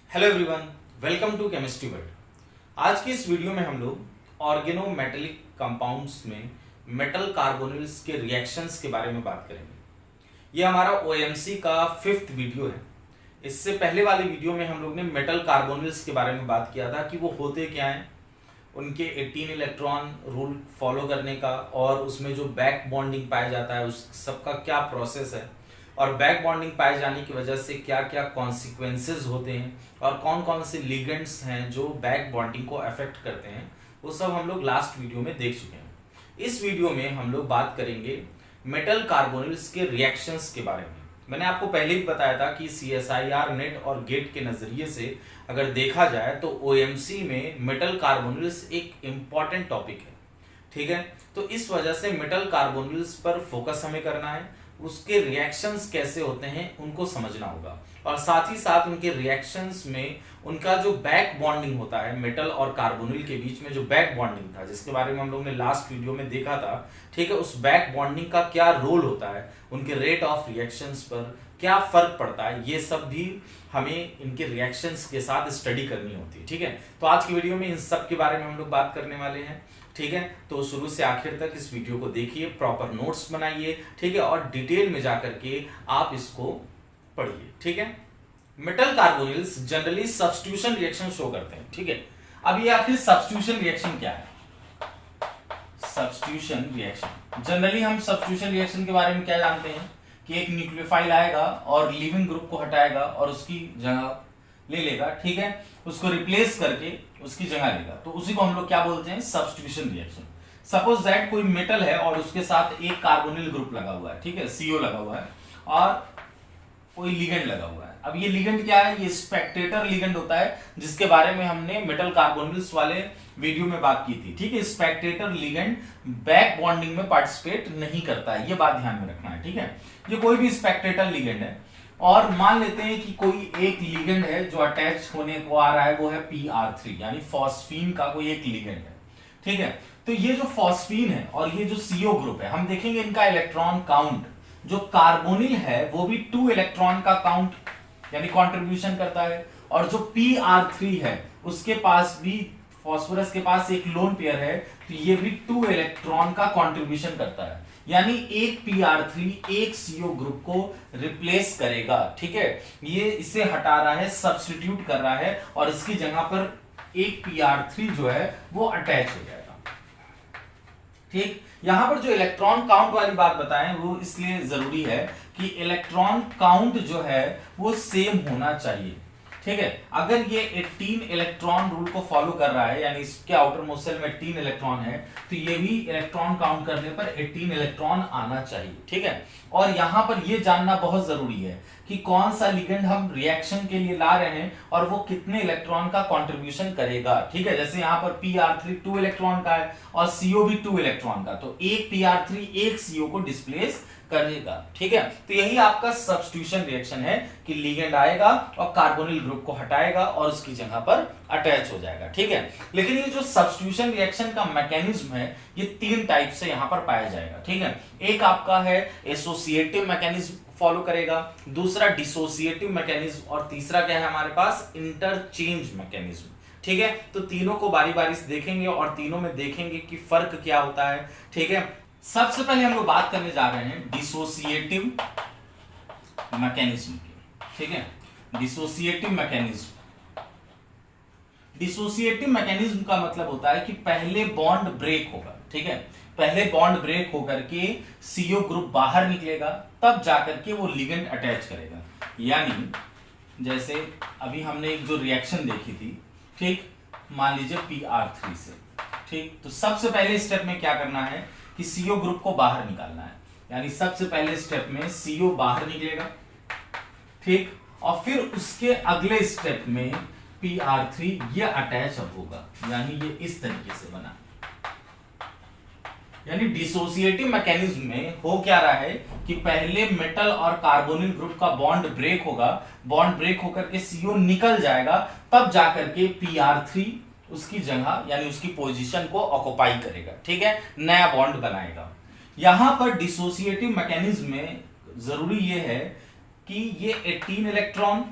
Hello everyone, welcome to chemistry world. आज की इस वीडियो में हम लोग ऑर्गेनोमेटेलिक कंपाउंड्स में मेटल कार्बोनिल्स के रिएक्शंस के बारे में बात करेंगे। ये हमारा ओएमसी का 5th वीडियो है। इससे पहले वाले वीडियो में हम लोग ने मेटल कार्बोनिल्स के बारे में बात किया था कि वो होते क्या हैं, उनके 18 इलेक्ट्रॉन रूल फॉलो करने का और उसमें जो बैक बॉन्डिंग पाया जाता है उस सबका क्या प्रोसेस है और बैक बॉन्डिंग पाए जाने की वजह से क्या क्या कॉन्सिक्वेंसेज होते हैं और कौन कौन से लिगेंड्स हैं जो बैक बॉन्डिंग को अफेक्ट करते हैं, वो सब हम लोग लास्ट वीडियो में देख चुके हैं। इस वीडियो में हम लोग बात करेंगे मेटल कार्बोनिल्स के रिएक्शंस के बारे में। मैंने आपको पहले भी बताया था कि CSIR नेट और गेट के नज़रिए से अगर देखा जाए तो OMC में मेटल कार्बोनिल्स एक इम्पॉर्टेंट टॉपिक है। ठीक है, तो इस वजह से मेटल कार्बोनिल्स पर फोकस हमें करना है, उसके रिएक्शंस कैसे होते हैं उनको समझना होगा और साथ ही साथ उनके रिएक्शंस में उनका जो बैक बॉन्डिंग होता है मेटल और कार्बोनिल के बीच में जो बैक बॉन्डिंग था जिसके बारे में हम लोग ने लास्ट वीडियो में देखा था। ठीक है, उस बैक बॉन्डिंग का क्या रोल होता है, उनके रेट ऑफ रिएक्शंस पर क्या फर्क पड़ता है, ये सब भी हमें इनके रिएक्शंस के साथ स्टडी करनी होती है। ठीक है, तो आज की वीडियो में इन सब के बारे में हम लोग बात करने वाले हैं। ठीक है, तो शुरू से आखिर तक इस वीडियो को देखिए, प्रॉपर नोट्स बनाइए। ठीक है, और डिटेल में जाकर के आप इसको पढ़िए। ठीक है, metal carbonyls generally substitution reaction show करते हैं। ठीक है, अब ये आखिर सब्स्टिट्यूशन रिएक्शन क्या है? सब्स्टिट्यूशन रिएक्शन जनरली हम सब्स्टिट्यूशन रिएक्शन के बारे में क्या जानते हैं कि एक न्यूक्लियोफाइल आएगा और लिविंग ग्रुप को हटाएगा और उसकी जगह ले लेगा। ठीक है, उसको रिप्लेस करके उसकी जगह लेगा, तो उसी को हम लोग क्या बोलते हैं? Substitution reaction. सपोज दैट कोई मेटल है और उसके साथ एक कार्बोनिल ग्रुप लगा हुआ है, ठीक है, CO लगा हुआ है और कोई लिगेंड लगा हुआ है। अब ये लिगेंड क्या है? ये स्पेक्टेटर लिगेंड होता है जिसके बारे में हमने मेटल कार्बोनिल्स वाले वीडियो में बात की थी। ठीक है, स्पेक्टेटर लिगेंड बैक बॉन्डिंग में पार्टिसिपेट नहीं करता है, ये बात ध्यान में रखना है। ठीक है, ये कोई भी स्पेक्टेटर लिगेंड है और मान लेते हैं कि कोई एक लिगेंड है जो अटैच होने को आ रहा है, वो है PR3 यानी फॉस्फीन का कोई एक लिगेंड है। ठीक है, तो ये जो फॉस्फीन है और ये जो CO ग्रुप है, हम देखेंगे इनका इलेक्ट्रॉन काउंट, जो कार्बोनिल है वो भी 2 इलेक्ट्रॉन का काउंट यानी कंट्रीब्यूशन करता है और जो PR3 है उसके पास भी, फास्फोरस के पास एक लोन पेयर है, तो ये भी 2 इलेक्ट्रॉन का कंट्रीब्यूशन करता है, यानी एक PR3 एक CO ग्रुप को रिप्लेस करेगा। ठीक है, ये इसे हटा रहा है, सब्स्टिट्यूट कर रहा है और इसकी जगह पर एक PR3 जो है वो अटैच हो जाएगा। ठीक, यहां पर जो इलेक्ट्रॉन काउंट वाली बात बताएं वो इसलिए जरूरी है कि इलेक्ट्रॉन काउंट जो है वो सेम होना चाहिए। ठीक है, अगर ये 18 इलेक्ट्रॉन रूल को फॉलो कर रहा है यानी इसके आउटर मोस्ट शेल में 18 इलेक्ट्रॉन है, तो ये भी इलेक्ट्रॉन काउंट करने पर 18 इलेक्ट्रॉन आना चाहिए। ठीक है, और यहां पर ये जानना बहुत जरूरी है कि कौन सा लिगेंड हम रिएक्शन के लिए ला रहे हैं और वो कितने इलेक्ट्रॉन का कंट्रीब्यूशन करेगा। ठीक है, जैसे यहां पर PR3 2 इलेक्ट्रॉन का है और CO भी 2 इलेक्ट्रॉन का, तो एक PR3 एक CO को डिस्प्लेस करेगा। ठीक है, तो यही आपका सब्स्टिट्यूशन रिएक्शन है कि लिगेंड आएगा और कार्बोनिल ग्रुप को हटाएगा और उसकी जगह पर अटैच हो जाएगा। ठीक है, लेकिन ये जो सब्स्टिट्यूशन रिएक्शन का मैकेनिज्म है ये 3 टाइप से यहां पर पाया जाएगा। ठीक है, एक आपका है एसोसिएटिव मैकेनिज्म फॉलो करेगा, दूसरा डिसोसिएटिव मैकेनिज्म और तीसरा क्या है हमारे पास? Interchange mechanism. ठीक है, तो तीनों को बारी बारी से देखेंगे और तीनों में देखेंगे कि फर्क क्या होता है। ठीक है, सबसे पहले हम लोग बात करने जा रहे हैं डिसोसिएटिव मैकेनिज्म की। ठीक है, डिसोसिएटिव मैकेनिज्म, डिसोसिएटिव मैकेनिज्म का मतलब होता है कि पहले बॉन्ड ब्रेक होगा। ठीक है, पहले बॉन्ड ब्रेक होकर के CO ग्रुप बाहर निकलेगा, तब जाकर के वो लिगेंड अटैच करेगा। यानी जैसे अभी हमने एक जो रिएक्शन देखी थी, ठीक, मान लीजिए PR3 से। ठीक, तो सबसे पहले स्टेप में क्या करना है कि CO ग्रुप को बाहर निकालना है, यानी सबसे पहले स्टेप में CO बाहर निकलेगा। ठीक, और फिर उसके अगले स्टेप में PR3 ये अटैच अब होगा, यानी ये इस तरीके से बना। यानी डिसोसिएटिव मैकेनिज्म में हो क्या रहा है कि पहले मेटल और कार्बोनिल ग्रुप का बॉन्ड ब्रेक होगा, बॉन्ड ब्रेक होकर के CO निकल जाएगा, तब जाकर के PR3 उसकी जगह यानी उसकी पोजीशन को ऑक्युपाई करेगा। ठीक है, नया बॉन्ड बनाएगा। यहां पर डिसोसिएटिव मैकेनिज्म में जरूरी यह है कि ये 18 इलेक्ट्रॉन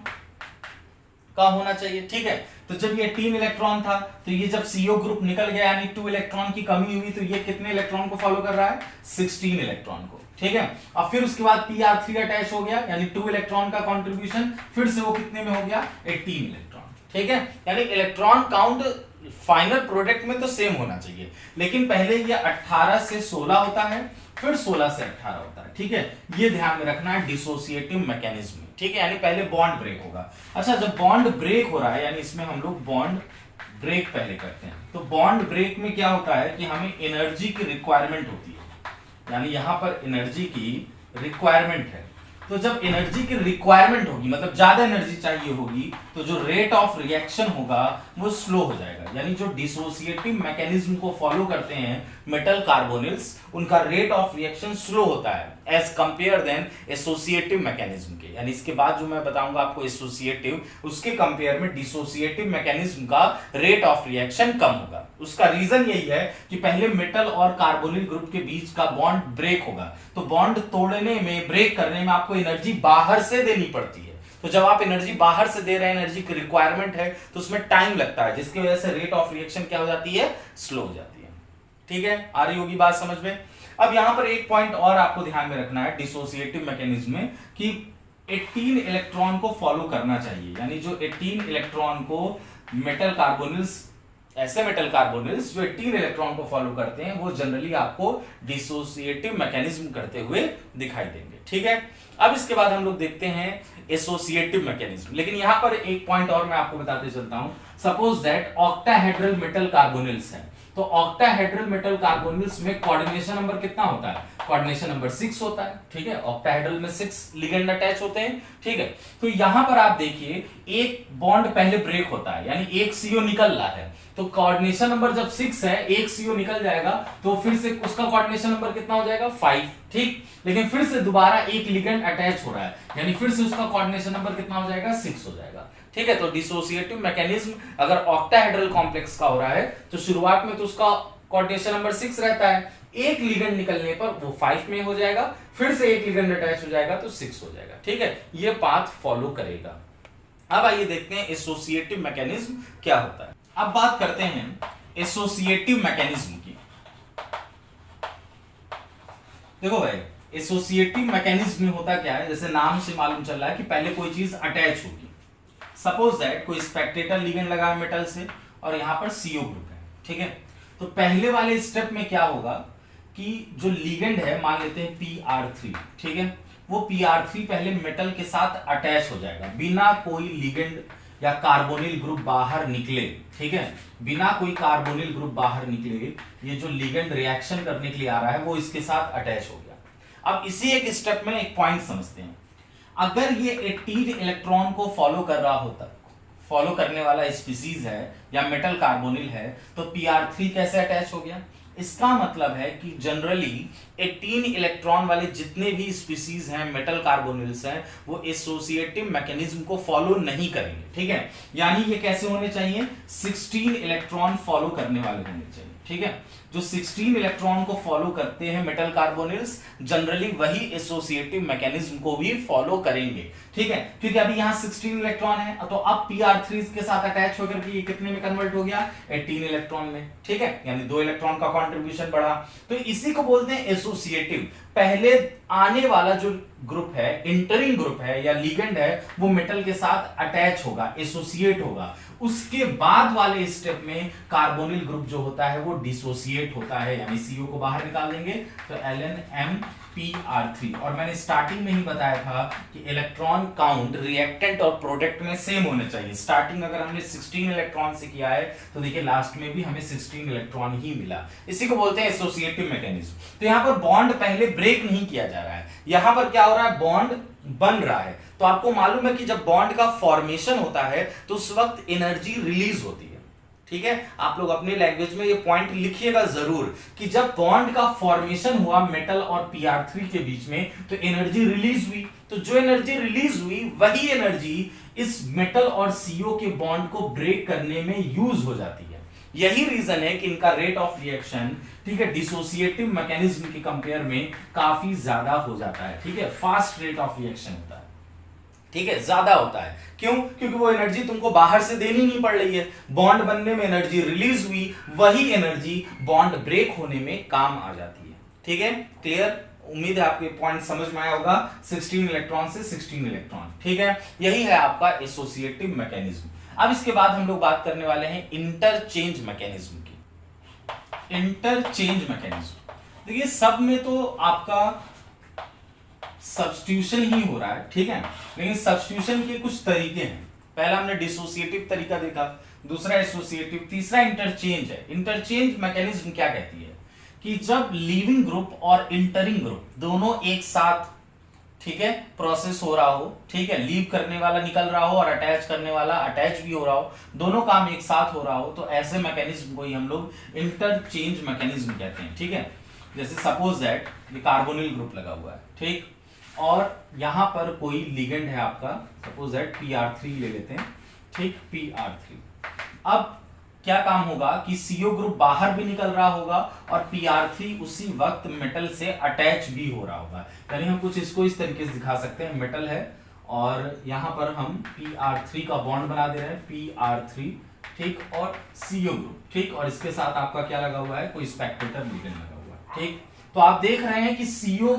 का होना चाहिए, ठीक है। तो जब ये 3 इलेक्ट्रॉन था तो ये जब CO ग्रुप निकल गया यानी 2 इलेक्ट्रॉन की कमी हुई, तो ये कितने इलेक्ट्रॉन को फॉलो कर रहा है, 16 इलेक्ट्रॉन को, ठीक है। अब फिर उसके बाद Pr3 अटैच हो गया यानी 2 इलेक्ट्रॉन का कंट्रीब्यूशन, फिर से वो कितने में हो गया, 18 इलेक्ट्रॉन, ठीक है। यानी इलेक्ट्रॉन काउंट फाइनल प्रोडक्ट में तो सेम होना चाहिए, लेकिन पहले ये 18 से 16 होता है, फिर 16 से 18 होता है, ठीक है। ये ध्यान में रखना है डिसोसिएटिव मैकेनिज्म में, ठीक है। यानी पहले बॉन्ड ब्रेक होगा। अच्छा, जब बॉन्ड ब्रेक हो रहा है यानी इसमें हम लोग बॉन्ड ब्रेक पहले करते हैं, तो बॉन्ड ब्रेक में क्या होता है कि हमें एनर्जी की रिक्वायरमेंट होती है, यानी यहां पर एनर्जी की रिक्वायरमेंट है। तो जब एनर्जी की रिक्वायरमेंट होगी, मतलब ज्यादा एनर्जी चाहिए होगी, तो जो रेट ऑफ रिएक्शन होगा वो स्लो हो जाएगा। यानी जो डिसोसिएटिव मैकेनिज्म को फॉलो करते हैं मेटल कार्बोनिल्स, उनका रेट ऑफ रिएक्शन स्लो होता है as compare then associative mechanism के। यानी इसके बाद जो मैं बताऊंगा आपको एसोसिएटिव, उसके कंपेयर में डिसोसिएटिव मैकेनिज्म का रेट ऑफ रिएक्शन कम होगा। उसका रीजन यही है कि पहले मेटल और कार्बोनिल ग्रुप के बीच का बॉन्ड ब्रेक होगा, तो बॉन्ड तोड़ने में, ब्रेक करने में आपको एनर्जी बाहर से देनी पड़ती है। तो जब आप एनर्जी बाहर से दे रहे हैं, एनर्जी की रिक्वायरमेंट है, तो उसमें टाइम लगता है, जिसकी वजह से रेट ऑफ रिएक्शन क्या हो जाती है, स्लो हो जाती है, ठीक है। आ रही होगी बात समझ में। अब यहां पर एक पॉइंट और आपको ध्यान में रखना है डिसोसिएटिव मैकेनिज्म में, कि 18 इलेक्ट्रॉन को फॉलो करना चाहिए। यानी जो 18 इलेक्ट्रॉन को मेटल कार्बोनिल्स, ऐसे मेटल कार्बोनिल्स जो 18 इलेक्ट्रॉन को फॉलो करते हैं, वो जनरली आपको डिसोसिएटिव मैकेनिज्म करते हुए दिखाई देंगे, ठीक है। अब इसके बाद हम लोग देखते हैं एसोसिएटिव मैकेनिज्म। लेकिन यहां पर एक पॉइंट और मैं आपको बताते चलता हूं। Suppose that octahedral metal carbonyls हैं, तो ऑक्टाहेड्रल मेटल कार्बोनिल्स में कोऑर्डिनेशन नंबर कितना होता है, कोऑर्डिनेशन नंबर 6 होता है, ठीक है। ऑक्टाहेड्रल में 6 लिगेंड अटैच होते हैं, ठीक है। तो यहां पर आप देखिए एक बॉन्ड पहले ब्रेक होता है, यानी एक CO निकल रहा है, तो कोऑर्डिनेशन नंबर जब 6 है, एक CO निकल जाएगा, तो फिर से उसका कोऑर्डिनेशन नंबर कितना हो जाएगा, 5, ठीक। लेकिन फिर से दोबारा एक लिगेंड अटैच हो रहा है, यानी फिर से उसका कोऑर्डिनेशन नंबर कितना हो जाएगा, 6 हो जाएगा, ठीक है। तो डिसोसिएटिव मैकेनिज्म अगर ऑक्टाहेड्रल कॉम्प्लेक्स का हो रहा है, तो शुरुआत में तो उसका कोऑर्डिनेशन नंबर 6 रहता है, एक लिगेंड निकलने पर वो 5 में हो जाएगा, फिर से एक लिगेंड अटैच हो जाएगा तो 6 हो जाएगा, ठीक है। ये पाथ फॉलो करेगा। अब आइए देखते हैं एसोसिएटिव मैकेनिज्म क्या होता है। अब बात करते हैं एसोसिएटिव मैकेनिज्म की। देखो भाई, एसोसिएटिव मैकेनिज्म में होता क्या है, जैसे नाम से मालूम चल रहा है कि पहले कोई चीज अटैच होगी। सपोज दैट कोई स्पेक्टेटर लिगेंड लगा है मेटल से, और यहां पर CO ग्रुप है, ठीक है। तो पहले वाले स्टेप में क्या होगा कि जो लिगेंड है, मान लेते हैं Pr3, ठीक है, वो Pr3 पहले मेटल के साथ अटैच हो जाएगा बिना कोई लिगेंड या कार्बोनिल ग्रुप बाहर निकले, ठीक है। बिना कोई कार्बोनिल ग्रुप बाहर निकले, ये जो लिगेंड रिएक्शन करने के लिए आ रहा है वो इसके साथ अटैच हो गया। अब इसी एक स्टेप में एक पॉइंट समझते हैं। अगर ये 18 इलेक्ट्रॉन को फॉलो कर रहा होता, फॉलो करने वाला स्पीसीज है या मेटल कार्बोनिल है, तो Pr3 कैसे अटैच हो गया। इसका मतलब है कि जनरली 18 इलेक्ट्रॉन वाले जितने भी स्पीसीज हैं, मेटल कार्बोनिल्स हैं, वो एसोसिएटिव मैकेनिज्म को फॉलो नहीं करेंगे, ठीक है। यानी ये कैसे होने चाहिए, 16 इलेक्ट्रॉन फॉलो करने वाले होने चाहिए, ठीक है। जो 16 इलेक्ट्रॉन को फॉलो करते हैं मेटल कार्बोनिल्स, जनरली वही एसोसिएटिव मैकेनिज्म को भी फॉलो करेंगे, ठीक है। क्योंकि अभी यहाँ 16 इलेक्ट्रॉन है, तो अब Pr3 के साथ अटैच होकर के ये कितने में कन्वर्ट हो गया, 18 इलेक्ट्रॉन में, ठीक है। यानी 2 इलेक्ट्रॉन का कंट्रीब्यूशन बढ़ा, तो इसी को बोलते हैं एसोसिएटिव। पहले आने वाला जो ग्रुप है, इंटरिंग ग्रुप है या लिगेंड है, वो मेटल के साथ अटैच होगा, एसोसिएट होगा। उसके बाद वाले स्टेप में कार्बोनिल ग्रुप जो होता है वो डिसोसिएट होता है, यानी CO को बाहर निकाल देंगे, तो LNMPr3। और मैंने स्टार्टिंग में ही बताया था कि इलेक्ट्रॉन काउंट रिएक्टेंट और प्रोडक्ट में सेम होने चाहिए। स्टार्टिंग अगर हमने 16 इलेक्ट्रॉन से किया है, तो देखिए लास्ट में भी हमें 16 इलेक्ट्रॉन ही मिला। इसी को बोलते हैं एसोसिएटिव मैकेनिज्म। तो यहाँ पर बॉन्ड पहले ब्रेक नहीं किया जा रहा है, यहाँ पर क्या हो रहा है, बॉन्ड बन रहा है। तो आपको मालूम है कि जब बॉन्ड का फॉर्मेशन होता है तो उस वक्त एनर्जी रिलीज होती है, ठीक है। आप लोग अपने लैंग्वेज में ये पॉइंट लिखिएगा जरूर कि जब बॉन्ड का फॉर्मेशन हुआ मेटल और Pr3 के बीच में, तो एनर्जी रिलीज हुई। तो जो एनर्जी रिलीज हुई वही एनर्जी इस मेटल और CO के बॉन्ड को ब्रेक करने में यूज हो जाती है। यही रीजन है कि इनका रेट ऑफ रिएक्शन, ठीक है, डिसोसिएटिव मैकेनिज्म के कंपेयर में काफी ज्यादा हो जाता है, ठीक है। फास्ट रेट ऑफ रिएक्शन होता है, ठीक है, ज्यादा होता है। क्यों? क्योंकि वो एनर्जी तुमको बाहर से देनी नहीं पड़ रही है, बॉन्ड बनने में एनर्जी रिलीज हुई, वही एनर्जी बॉन्ड ब्रेक होने में काम आ जाती है। ठीक है, क्लियर? उम्मीद है आपके पॉइंट समझ में आया होगा। 16 इलेक्ट्रॉन से 16 इलेक्ट्रॉन, ठीक है, यही है आपका एसोसिएटिव मैकेनिज्म। अब इसके बाद हम लोग बात करने वाले हैं इंटरचेंज मैकेनिज्म की। इंटरचेंज मैकेनिज्म, देखिए सब में तो आपका सब्स्टिट्यूशन ही हो रहा है, ठीक है, लेकिन सब्स्टिट्यूशन के कुछ तरीके हैं। पहला हमने डिसोसिएटिव तरीका देखा, दूसरा एसोसिएटिव, तीसरा इंटरचेंज है। इंटरचेंज मैकेनिज्म क्या कहती है कि जब लीविंग ग्रुप और इंटरिंग ग्रुप दोनों एक साथ, ठीक है, प्रोसेस हो रहा हो, ठीक है, लीव करने वाला निकल रहा हो और अटैच करने वाला अटैच भी हो रहा हो, दोनों काम एक साथ हो रहा हो, तो ऐसे मैकेनिज्म को ही हम लोग इंटरचेंज मैकेनिज्म कहते हैं। ठीक है, जैसे सपोज दैट ये कार्बोनिल ग्रुप लगा हुआ है, ठीक, और यहां पर कोई लिगेंड है आपका, सपोज दैट PR3 ले लेते हैं, ठीक, PR3। अब क्या काम होगा कि CO ग्रुप बाहर भी निकल रहा होगा और PR3 उसी वक्त मेटल से अटैच भी हो रहा होगा। यानी हम कुछ इसको इस तरीके से दिखा सकते हैं, मेटल है और यहां पर हम PR3 का बॉन्ड बना दे रहे हैं, PR3, ठीक, और CO ग्रुप, ठीक, और इसके साथ आपका क्या लगा हुआ है, कोई स्पेक्टेटर लिगेंड लगा हुआ है। ठीक, तो आप देख रहे हैं कि CO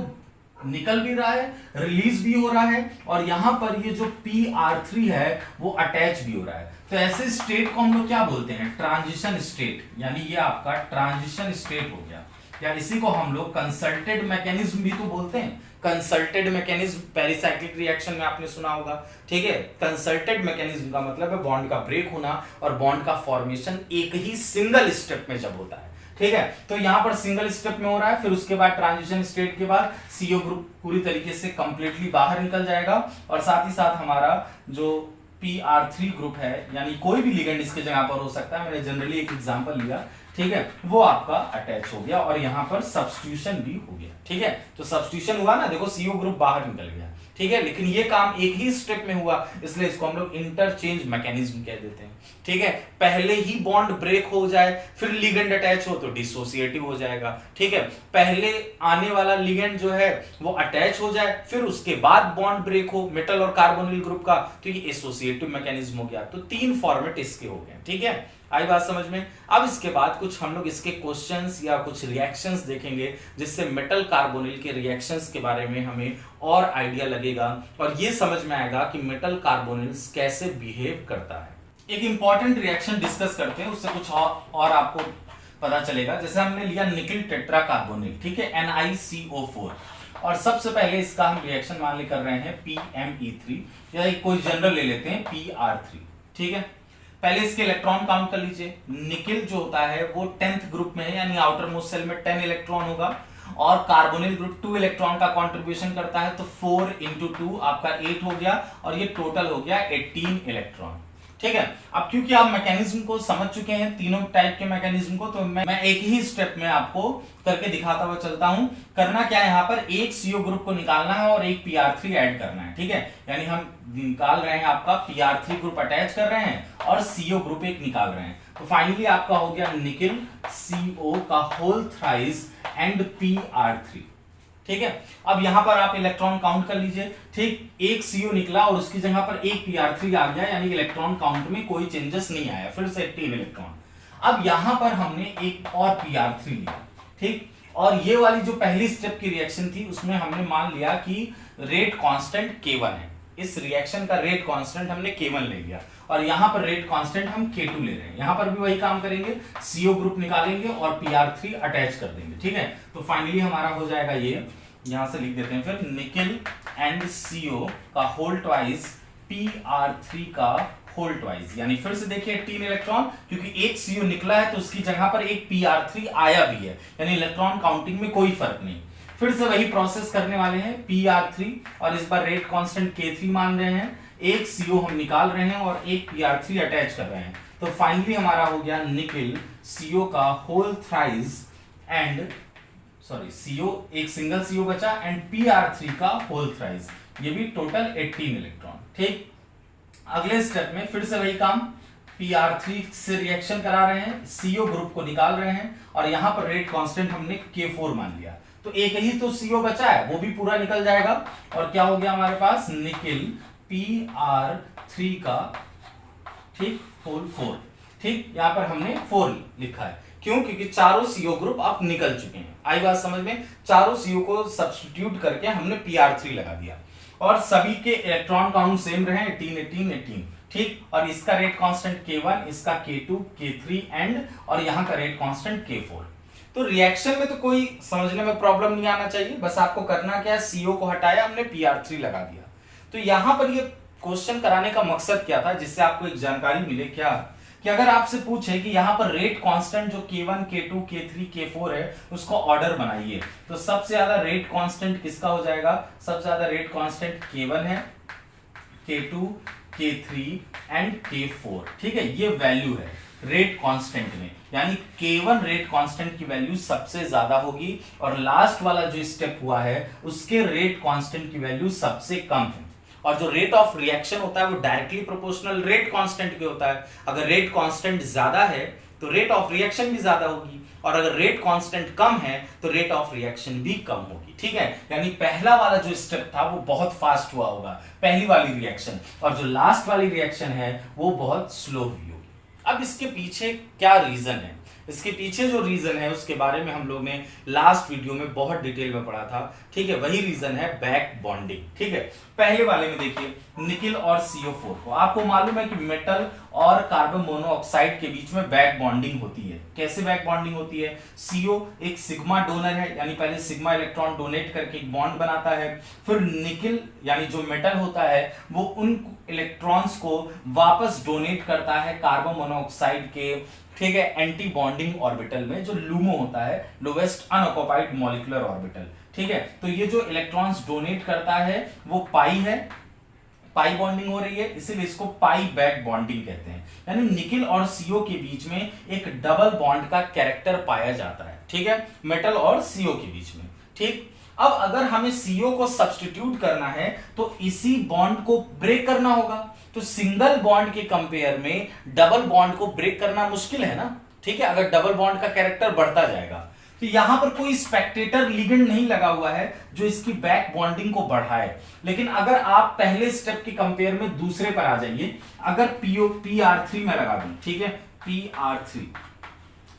निकल भी रहा है, रिलीज भी हो रहा है, और यहां पर ये जो PR3 है वो अटैच भी हो रहा है। तो ऐसे स्टेट को हम लोग क्या बोलते हैं, ट्रांजिशन स्टेट, यानी ये आपका ट्रांजिशन स्टेट हो गया, या इसी को हम लोग कंसल्टेड मैकेनिज्म भी तो बोलते हैं। कंसल्टेड मैकेनिज्म पेरिसाइक्लिक रिएक्शन में आपने सुना होगा, ठीक है। कंसल्टेड मैकेनिज्म का मतलब है बॉन्ड का ब्रेक होना और बॉन्ड का फॉर्मेशन एक ही सिंगल स्टेप में जब होता है, ठीक है। तो यहां पर सिंगल स्टेप में हो रहा है, फिर उसके बाद ट्रांजिशन स्टेट के बाद CO ग्रुप पूरी तरीके से कंप्लीटली बाहर निकल जाएगा, और साथ ही साथ हमारा जो PR3 ग्रुप है, यानी कोई भी लिगेंड इसके जगह पर हो सकता है, मैंने जनरली एक एग्जांपल लिया, ठीक है, वो आपका अटैच हो गया और यहां पर सब्स्टिट्यूशन भी हो गया। ठीक है, तो सब्स्टिट्यूशन हुआ ना, देखो CO ग्रुप बाहर निकल गया, ठीक है, लेकिन ये काम एक ही स्टेप में हुआ, इसलिए इसको हम लोग इंटरचेंज मैकेनिज्म कह देते हैं। ठीक है, पहले ही बॉन्ड ब्रेक हो जाए फिर लिगेंड अटैच हो तो डिसोसिएटिव हो जाएगा। ठीक है, पहले आने वाला लिगेंड जो है वो अटैच हो जाए फिर उसके बाद बॉन्ड ब्रेक हो मेटल और कार्बोनिल ग्रुप का, तो ये एसोसिएटिव मैकेनिज्म हो गया। तो 3 फॉर्मेट इसके हो गए। ठीक है, आई बात समझ में। अब इसके बाद कुछ हम लोग इसके क्वेश्चंस या कुछ रिएक्शंस देखेंगे, जिससे मेटल कार्बोनिल के रिएक्शंस के बारे में हमें और आइडिया लगेगा और ये समझ में आएगा कि मेटल कार्बोनिल्स कैसे बिहेव करता है। एक इंपॉर्टेंट रिएक्शन डिस्कस करते हैं, उससे कुछ और आपको पता चलेगा। जैसे हमने लिया निकिल टेट्रा कार्बोनिल, ठीक है, NiCO4, और सबसे पहले इसका हम रिएक्शन मान ले कर रहे हैं PME3, या कोई जनरल ले लेते हैं PR3। ठीक है, पहले इसके इलेक्ट्रॉन काउंट कर लीजिए। निकिल जो होता है वो 10th ग्रुप में है, यानी आउटर मोस्ट सेल में 10 इलेक्ट्रॉन होगा, और कार्बोनिल ग्रुप 2 इलेक्ट्रॉन का कंट्रीब्यूशन करता है, तो 4 × 2 आपका 8 हो गया, और ये टोटल हो गया 18 इलेक्ट्रॉन। ठीक है, अब क्योंकि आप मैकेनिज्म को समझ चुके हैं, तीनों टाइप के मैकेनिज्म को, तो मैं एक ही स्टेप में आपको करके दिखाता हुआ चलता हूं। करना क्या है, यहाँ पर एक CO ग्रुप को निकालना है और एक PR3 ऐड करना है। ठीक है, यानी हम निकाल रहे हैं आपका PR3 ग्रुप अटैच कर रहे हैं और CO ग्रुप एक निकाल रहे हैं, तो फाइनली आपका हो गया निकिल CO का होल थ्राइस एंड PR3। ठीक है, अब यहां पर आप इलेक्ट्रॉन काउंट कर लीजिए। ठीक, एक CO निकला और उसकी जगह पर एक PR3 आ गया, यानी इलेक्ट्रॉन काउंट में कोई चेंजेस नहीं आया, फिर से 18 इलेक्ट्रॉन। अब यहां पर हमने एक और PR3 लिया, ठीक, और ये वाली जो पहली स्टेप की रिएक्शन थी उसमें हमने मान लिया कि रेट कांस्टेंट K1 है। इस रिएक्शन का रेट कांस्टेंट हमने K1 ले लिया, और यहां पर रेट कांस्टेंट हम K2 ले रहे हैं। यहां पर भी वही काम करेंगे, CO ग्रुप निकालेंगे और PR3 अटैच कर देंगे। ठीक है, तो फाइनली हमारा हो जाएगा ये, यहां से लिख देते हैं फिर, निकिल एंड CO का होल ट्वाइस PR3 का होल ट्वाइस, यानी फिर से देखिए 18 इलेक्ट्रॉन, क्योंकि एक CO निकला है तो उसकी जगह पर एक PR3 आया भी है, यानी इलेक्ट्रॉन काउंटिंग में कोई फर्क नहीं। फिर से वही प्रोसेस करने वाले हैं PR3, और इस बार रेट कांस्टेंट K3 मान रहे हैं, एक CO हम निकाल रहे हैं और एक PR3 अटैच कर रहे हैं, तो फाइनली हमारा हो गया निकिल CO का होल थ्राइस एंड CO, एक सिंगल CO बचा, एंड PR3 का होल थ्राइस, ये भी टोटल 18 इलेक्ट्रॉन। ठीक, अगले स्टेप में फिर से वही काम, PR3 से रिएक्शन करा रहे हैं, CO ग्रुप को निकाल रहे हैं, और यहां पर रेट कांस्टेंट हमने K4 मान लिया, तो एक ही तो CO बचा है, वो भी पूरा निकल जाएगा, और क्या हो गया हमारे पास, निकिल Pr3 का, ठीक, होल 4, ठीक, यहां पर हमने 4 लिखा है, क्यों? क्योंकि चारों CO ग्रुप अब निकल चुके हैं। आई बात समझ में? चारों CO को सब्स्टिट्यूट करके हमने Pr3 लगा दिया और सभी के इलेक्ट्रॉन काउंट सेम रहे, 18 18 18, ठीक, और इसका रेट कांस्टेंट K1, इसका K2 K3 एंड, और यहां का रेट कांस्टेंट K4। तो रिएक्शन में तो कोई समझने में प्रॉब्लम नहीं आना चाहिए, बस आपको करना क्या है, CO को हटाया हमने, Pr3 लगा दिया। तो यहां पर ये क्वेश्चन कराने का मकसद क्या था, जिससे आपको एक जानकारी मिले, क्या कि अगर आपसे पूछे कि यहां पर रेट कांस्टेंट जो K1 K2 K3 K4 है उसको ऑर्डर बनाइए, तो सबसे ज्यादा रेट कांस्टेंट किसका हो जाएगा? सबसे ज्यादा रेट कांस्टेंट K1 है, K2 K3 एंड K4, ठीक है, ये वैल्यू है रेट कांस्टेंट में, यानी K1 रेट कांस्टेंट की वैल्यू सबसे ज्यादा होगी और लास्ट वाला जो स्टेप हुआ है उसके रेट कांस्टेंट की वैल्यू सबसे कम है। और जो रेट ऑफ रिएक्शन होता है वो डायरेक्टली प्रोपोर्शनल रेट कांस्टेंट के होता है। अगर रेट कांस्टेंट ज्यादा है तो रेट ऑफ रिएक्शन भी ज्यादा होगी, और अगर रेट कांस्टेंट कम है तो रेट ऑफ रिएक्शन भी कम होगी, ठीक है। यानी पहला वाला जो स्टेप था वो बहुत फास्ट हुआ होगा, पहली वाली रिएक्शन, और जो लास्ट वाली रिएक्शन है वो बहुत स्लो हुई होगी। अब इसके पीछे क्या रीजन है? इसके पीछे जो रीजन है उसके बारे में हम लोग ने लास्ट वीडियो में बहुत डिटेल में पढ़ा था, ठीक है। वही रीजन है बैक बॉन्डिंग, ठीक है। पहले वाले में देखिए निकिल और CO4 को, आपको मालूम है कि मेटल और कार्बन मोनोऑक्साइड के बीच में बैक बॉन्डिंग होती है। कैसे बैक बॉन्डिंग होती है? CO एक सिग्मा डोनर है, यानी पहले सिग्मा इलेक्ट्रॉन डोनेट करके एक बॉन्ड बनाता है, फिर निकिल यानी जो मेटल होता है वो उन इलेक्ट्रॉन्स को वापस डोनेट करता है कार्बन मोनोऑक्साइड के, ठीक है, एंटी बॉन्डिंग ऑर्बिटल में, जो लूमो होता है, लोवेस्ट अनऑक्युपाइड मॉलिक्यूलर ऑर्बिटल, ठीक है। तो ये जो इलेक्ट्रॉन्स डोनेट करता है वो पाई है, पाई बॉन्डिंग हो रही है, इसीलिए इसको पाई बैक बॉन्डिंग कहते हैं। यानी निकिल और CO के बीच में एक डबल बॉन्ड का कैरेक्टर पाया जाता है, ठीक है, मेटल और CO के बीच में, ठीक। अब अगर हमें CO को सब्स्टिट्यूट करना है तो इसी बॉन्ड को ब्रेक करना होगा, तो सिंगल बॉन्ड के कंपेयर में डबल बॉन्ड को ब्रेक करना मुश्किल है ना, ठीक है, अगर डबल बॉन्ड का कैरेक्टर बढ़ता जाएगा। तो यहां पर कोई स्पेक्टेटर लिगेंड नहीं लगा हुआ है जो इसकी बैक बॉन्डिंग को बढ़ाए। लेकिन अगर आप पहले स्टेप के कंपेयर में दूसरे पर आ जाइए, अगर Pr3 में लगा दूं, ठीक है, Pr3,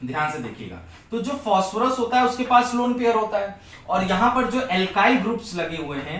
ध्यान से देखिएगा, तो जो फास्फोरस होता है उसके पास लोन पेयर होता है, और यहां पर जो एल्काइल ग्रुप्स लगे हुए हैं,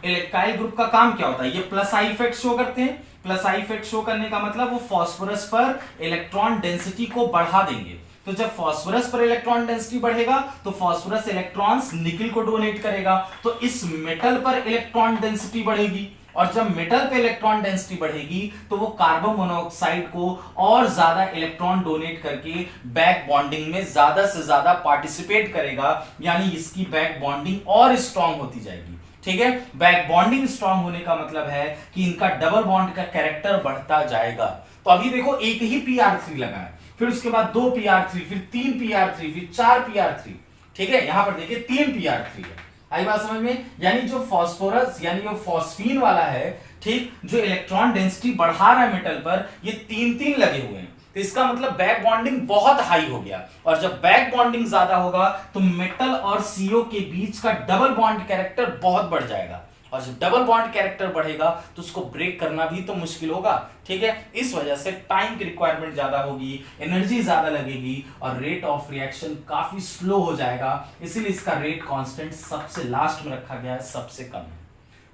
एल्काइल ग्रुप का काम क्या होता है? ये प्लस आई इफेक्ट शो करते हैं। प्लस आई इफेक्ट शो करने का मतलब वो फास्फोरस पर इलेक्ट्रॉन डेंसिटी को बढ़ा देंगे। तो जब फास्फोरस पर इलेक्ट्रॉन डेंसिटी बढ़ेगा तो फास्फोरस इलेक्ट्रॉन्स निकिल को डोनेट करेगा, तो इस मेटल पर इलेक्ट्रॉन डेंसिटी बढ़ेगी, और जब मेटल पे इलेक्ट्रॉन डेंसिटी बढ़ेगी तो वो कार्बन मोनोऑक्साइड को और ज्यादा इलेक्ट्रॉन डोनेट करके बैक बॉन्डिंग में ज्यादा से ज्यादा पार्टिसिपेट करेगा, यानी इसकी बैक बॉन्डिंग और स्ट्रांग होती जाएगी, ठीक है। बैक बॉन्डिंग स्ट्रांग होने का मतलब है कि इनका डबल बॉन्ड का कैरेक्टर बढ़ता जाएगा। तो अभी देखो एक ही Pr3 लगा है, फिर उसके बाद 2 Pr3, फिर 3 Pr3, फिर 4 Pr3, ठीक है। यहां पर देखिए 3 Pr3 है, आई बात समझ में? यानी जो फास्फोरस यानी जो फॉस्फीन वाला है, ठीक, जो इलेक्ट्रॉन डेंसिटी बढ़ा रहा है मेटल पर, ये 3 लगे हुए हैं, तो इसका मतलब बैक बॉन्डिंग बहुत हाई हो गया, और जब बैक बॉन्डिंग ज्यादा होगा तो मेटल और CO के बीच का डबल बॉन्ड कैरेक्टर बहुत बढ़ जाएगा, और जब डबल बॉन्ड कैरेक्टर बढ़ेगा तो उसको ब्रेक करना भी तो मुश्किल होगा, ठीक है। इस वजह से टाइम की रिक्वायरमेंट ज्यादा होगी, एनर्जी ज्यादा लगेगी, और रेट ऑफ रिएक्शन काफी स्लो हो जाएगा, इसीलिए इसका रेट कांस्टेंट सबसे लास्ट में रखा गया है, सबसे कम है।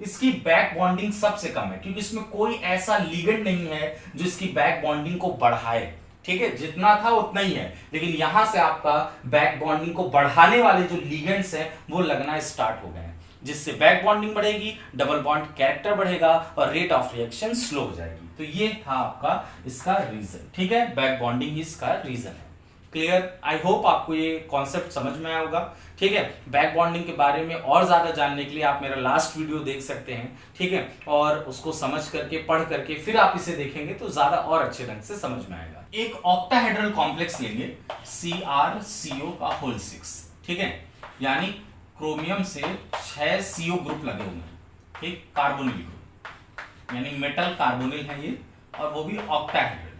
इसकी बैक बॉन्डिंग सबसे कम है क्योंकि इसमें कोई ऐसा लिगेंड नहीं है जो इसकी बैक बॉन्डिंग को बढ़ाए, ठीक है, जितना था उतना ही है, लेकिन यहां से आपका बैक बॉन्डिंग को बढ़ाने वाले जो लिगेंड्स हैं वो लगना स्टार्ट हो गए हैं, जिससे बैक बॉन्डिंग बढ़ेगी, डबल बॉन्ड कैरेक्टर बढ़ेगा और रेट ऑफ रिएक्शन स्लो हो जाएगी। तो ये था आपका इसका रीजन, ठीक है, बैक बॉन्डिंग ही इसका रीजन है। क्लियर? आई होप आपको ये कॉन्सेप्ट समझ में आया होगा, ठीक है। बैक बॉन्डिंग के बारे में और ज्यादा जानने के लिए आप मेरा लास्ट वीडियो देख सकते हैं, ठीक है, और उसको समझ करके पढ़ करके फिर आप इसे देखेंगे तो ज्यादा और अच्छे ढंग से समझ में आएगा। एक ऑक्टाहेड्रल कॉम्प्लेक्स लेंगे CrCO का होल 6, ठीक है, यानी क्रोमियम से 6 CO ग्रुप लगे हुए हैं, ठीक, कार्बोनिल ग्रुप, यानी मेटल कार्बोनिल है ये, और वो भी ऑक्टाहेड्रल है।